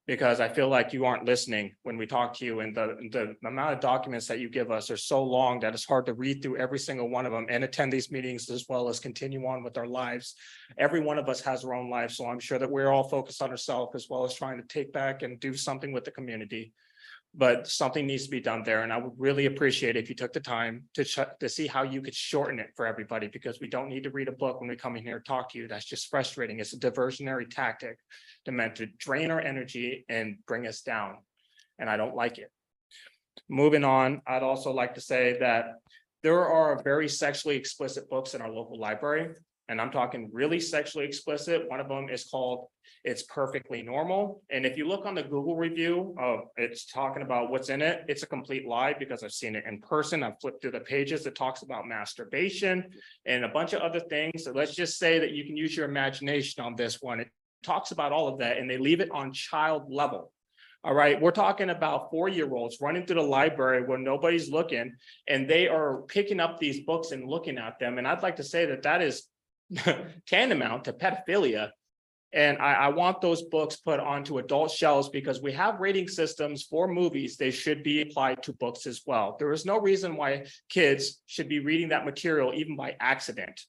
because I feel like you aren't listening when we talk to you, and the amount of documents that you give us are so long that it's hard to read through every single one of them and attend these meetings as well as continue on with our lives. Every one of us has our own life, so I'm sure that we're all focused on ourselves as well as trying to take back and do something with the community. But something needs to be done there, and I would really appreciate it if you took the time to see how you could shorten it for everybody, because we don't need to read a book when we come in here and talk to you. That's just frustrating. It's a diversionary tactic meant to drain our energy and bring us down, and I don't like it. Moving on, I'd also like to say that there are very sexually explicit books in our local library, and I'm talking really sexually explicit. One of them is called It's Perfectly Normal. And if you look on the Google review of it's talking about what's in it, it's a complete lie, because I've seen it in person. I've flipped through the pages. It talks about masturbation and a bunch of other things. So let's just say that you can use your imagination on this one. It talks about all of that, and they leave it on child level. All right, we're talking about 4-year-olds running through the library when nobody's looking, and they are picking up these books and looking at them. And I'd like to say that that is tantamount to pedophilia. And I want those books put onto adult shelves, because we have rating systems for movies. They should be applied to books as well. There is no reason why kids should be reading that material even by accident.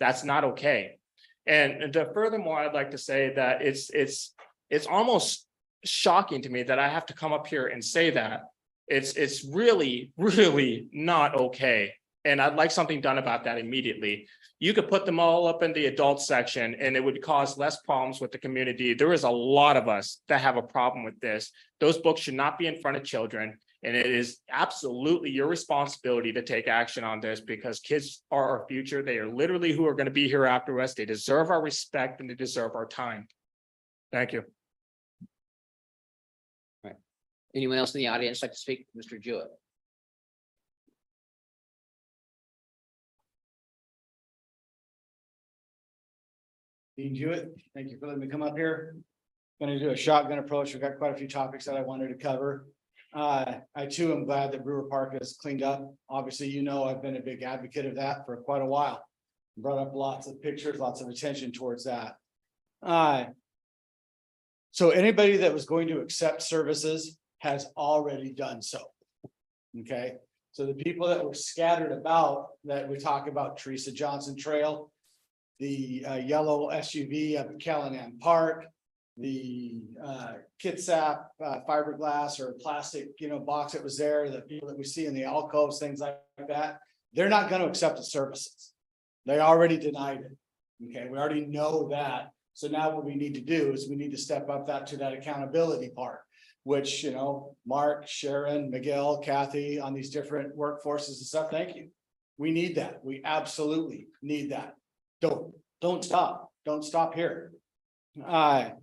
That's not okay. And furthermore, I'd like to say that it's almost shocking to me that I have to come up here and say that. It's really, really not okay. And I'd like something done about that immediately. You could put them all up in the adult section and it would cause less problems with the community. There is a lot of us that have a problem with this. Those books should not be in front of children. And it is absolutely your responsibility to take action on this, because kids are our future. They are literally who are going to be here after us. They deserve our respect and they deserve our time. Thank you. Right. Anyone else in the audience like to speak? Mr. Jewett? Dean Jewett, thank you for letting me come up here. Going to do a shotgun approach. We've got quite a few topics that I wanted to cover. I too am glad that Brewer Park is cleaned up. Obviously, you know, I've been a big advocate of that for quite a while. Brought up lots of pictures, lots of attention towards that. So anybody that was going to accept services has already done so. Okay, so the people that were scattered about, that we talk about Teresa Johnson Trail, the yellow SUV up at Callahan Park, the Kitsap fiberglass or plastic, box that was there, the people that we see in the alcoves, things like that, they're not going to accept the services. They already denied it. Okay, we already know that. So now what we need to do is we need to step up to that accountability part, which, you know, Mark, Sharon, Miguel, Kathy on these different workforces and stuff. Thank you. We need that. We absolutely need that. Don't stop. Don't stop here. I've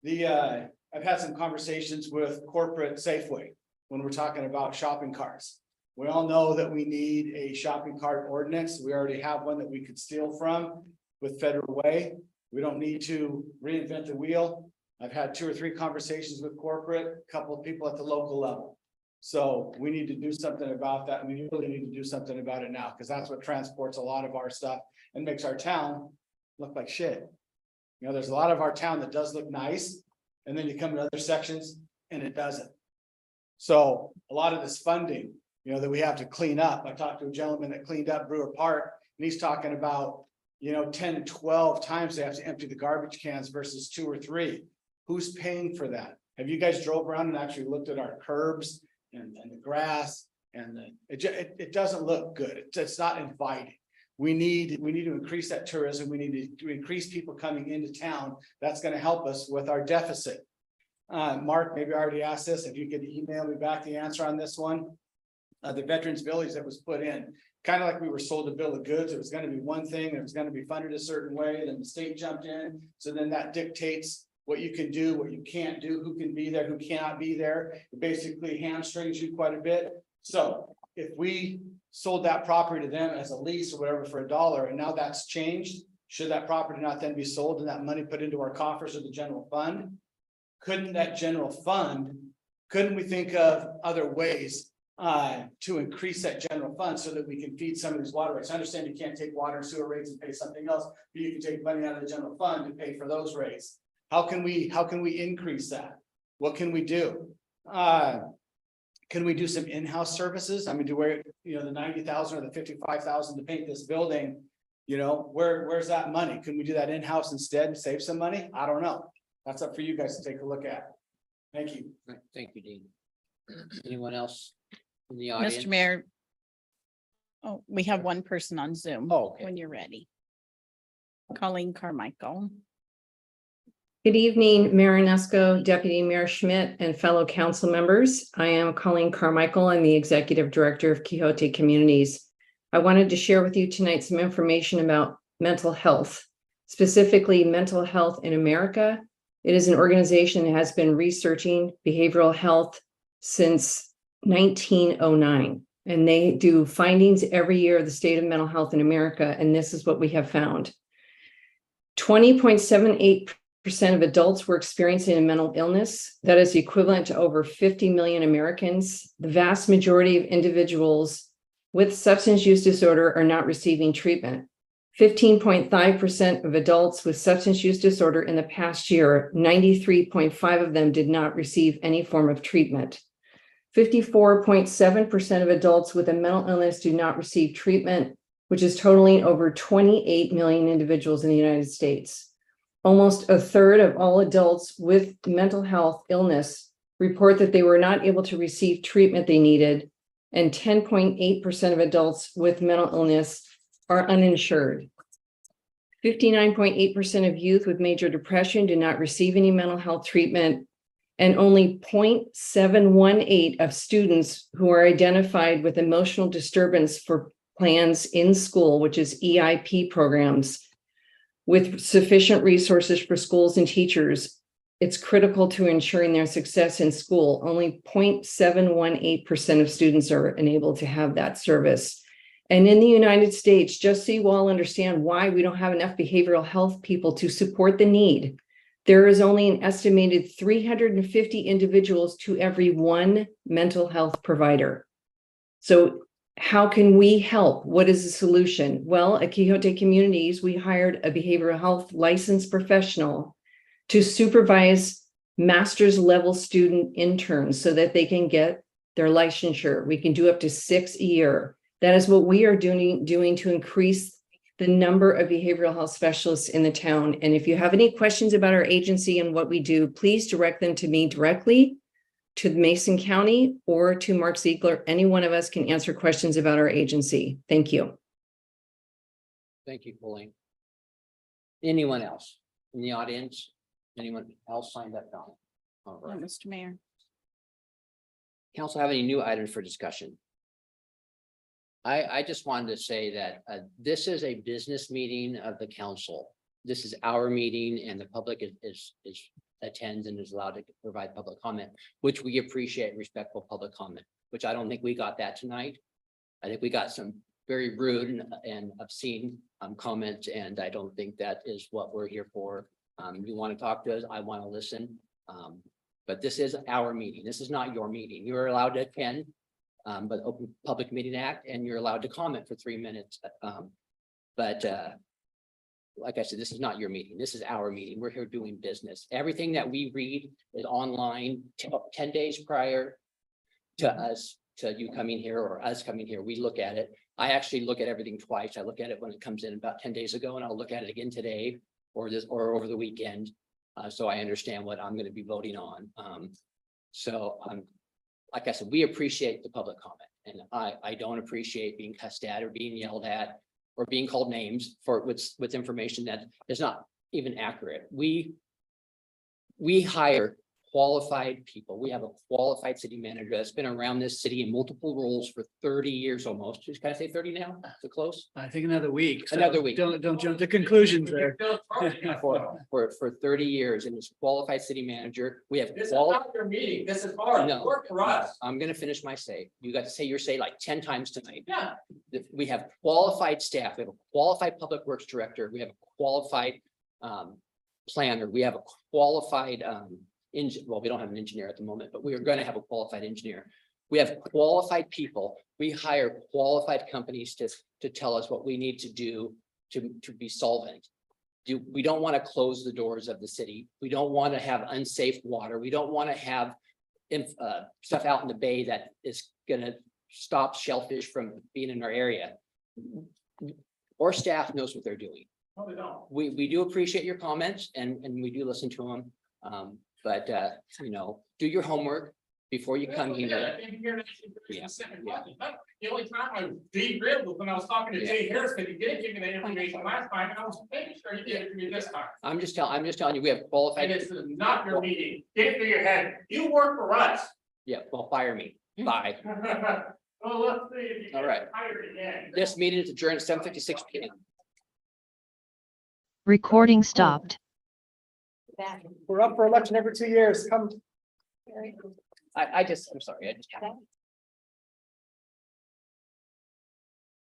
had some conversations with corporate Safeway when we're talking about shopping carts. We all know that we need a shopping cart ordinance. We already have one that we could steal from with Federal Way. We don't need to reinvent the wheel. I've had 2 or 3 conversations with corporate, a couple of people at the local level. So we need to do something about that. And we really need to do something about it now, because that's what transports a lot of our stuff and makes our town look like shit. You know, there's a lot of our town that does look nice, and then you come to other sections and it doesn't. So a lot of this funding, you know, that we have to clean up. I talked to a gentleman that cleaned up Brewer Park, and he's talking about, you know, 10 to 12 times they have to empty the garbage cans versus 2 or 3. Who's paying for that? Have you guys drove around and actually looked at our curbs and the grass? And it doesn't look good. It's not inviting. We need to increase that tourism. We need to increase people coming into town. That's going to help us with our deficit. Mark, maybe I already asked this. If you could email me back the answer on this one. The Veterans Village that was put in, kind of like we were sold a bill of goods. It was going to be one thing. It was going to be funded a certain way. Then the state jumped in. So then that dictates what you can do, what you can't do, who can be there, who cannot be there. It basically hamstrings you quite a bit. So if we sold that property to them as a lease or whatever for $1, and now that's changed, should that property not then be sold and that money put into our coffers of the general fund? Couldn't that general fund, couldn't we think of other ways to increase that general fund so that we can feed some of these water rates? I understand you can't take water and sewer rates and pay something else, but you can take money out of the general fund to pay for those rates. How can we increase that? What can we do? Can we do some in-house services? I mean, do we, you know, the 90,000 or the 55,000 to paint this building, you know, where's that money? Can we do that in-house instead and save some money? I don't know. That's up for you guys to take a look at. Thank you. Thank you, Dean. Anyone else in the audience? Mr. Mayor. Oh, we have one person on Zoom. Oh, okay. When you're ready. Colleen Carmichael. Good evening, Mayor Inesco, Deputy Mayor Schmidt, and fellow council members. I am Colleen Carmichael. I'm the Executive Director of Quixote Communities. I wanted to share with you tonight some information about mental health, specifically Mental Health in America. It is an organization that has been researching behavioral health since 1909, and they do findings every year of the state of mental health in America, and this is what we have found. 20.78% of adults were experiencing a mental illness. That is equivalent to over 50 million Americans. The vast majority of individuals with substance use disorder are not receiving treatment. 15.5% of adults with substance use disorder in the past year, 93.5% of them did not receive any form of treatment. 54.7% of adults with a mental illness do not receive treatment, which is totaling over 28 million individuals in the United States. Almost a third of all adults with mental health illness report that they were not able to receive treatment they needed, and 10.8% of adults with mental illness are uninsured. 59.8% of youth with major depression do not receive any mental health treatment, and only 0.718 of students who are identified with emotional disturbance for plans in school, which is EIP programs, with sufficient resources for schools and teachers. It's critical to ensuring their success in school. Only 0.718% of students are enabled to have that service. And in the United States, just so you all understand why we don't have enough behavioral health people to support the need, there is only an estimated 350 individuals to every 1 mental health provider. So how can we help? What is the solution? Well, at Quixote Communities, we hired a behavioral health licensed professional to supervise master's level student interns so that they can get their licensure. We can do up to 6 a year. That is what we are doing to increase the number of behavioral health specialists in the town. And if you have any questions about our agency and what we do, please direct them to me directly, to Mason County, or to Mark Ziegler. Any one of us can answer questions about our agency. Thank you. Thank you, Pauline. Anyone else in the audience? Anyone else signed up, Don? All No, right. Mr. Mayor. Council have any new items for discussion? I just wanted to say that this is a business meeting of the council. This is our meeting and the public is attends and is allowed to provide public comment, which we appreciate, respectful public comment, which I don't think we got that tonight. I think we got some very rude and obscene comments, and I don't think that is what we're here for. You want to talk to us, I want to listen. But this is our meeting. This is not your meeting. You're allowed to attend. But Open Public Meeting Act, and you're allowed to comment for 3 minutes. But like I said, this is not your meeting. This is our meeting. We're here doing business. Everything that we read is online 10 days prior to us, to you coming here or us coming here. We look at it. I actually look at everything twice. I look at it when it comes in about 10 days ago, and I'll look at it again today or over the weekend. So I understand what I'm going to be voting on. Like I said, we appreciate the public comment, and I don't appreciate being cussed at or being yelled at or being called names with information that is not even accurate. We hire qualified people. We have a qualified city manager that's been around this city in multiple roles for 30 years almost. Can I say 30 now? Is it close? I think another week. so Another week. Don't jump to conclusions there. For 30 years, and this qualified city manager, we have. This is not your meeting. This is ours. No. Work for us. I'm gonna finish my say. You got to say your say like 10 times tonight. Yeah. We have qualified staff. We have a qualified public works director. We have a qualified planner. We have a qualified well, we don't have an engineer at the moment, but we are going to have a qualified engineer. We have qualified people. We hire qualified companies to tell us what we need to do to be solvent. We don't want to close the doors of the city. We don't want to have unsafe water. We don't want to have stuff out in the bay that is going to stop shellfish from being in our area. Our staff knows what they're doing. No, they don't. We do appreciate your comments and we do listen to them. But do your homework before you come here. Yeah. The only time I was derailed was when I was talking to Jay Harris, because he didn't give me the information last time, and I was making sure he did it to me this time. I'm just telling you, we have qualified. And it's not your meeting. Get it through your head. You work for us. Yeah, well, fire me. Bye. Well, let's see if you All get right. hired again. This meeting is adjourned at 7:56 p.m. Recording stopped. We're up for election every 2 years. Come. I'm sorry.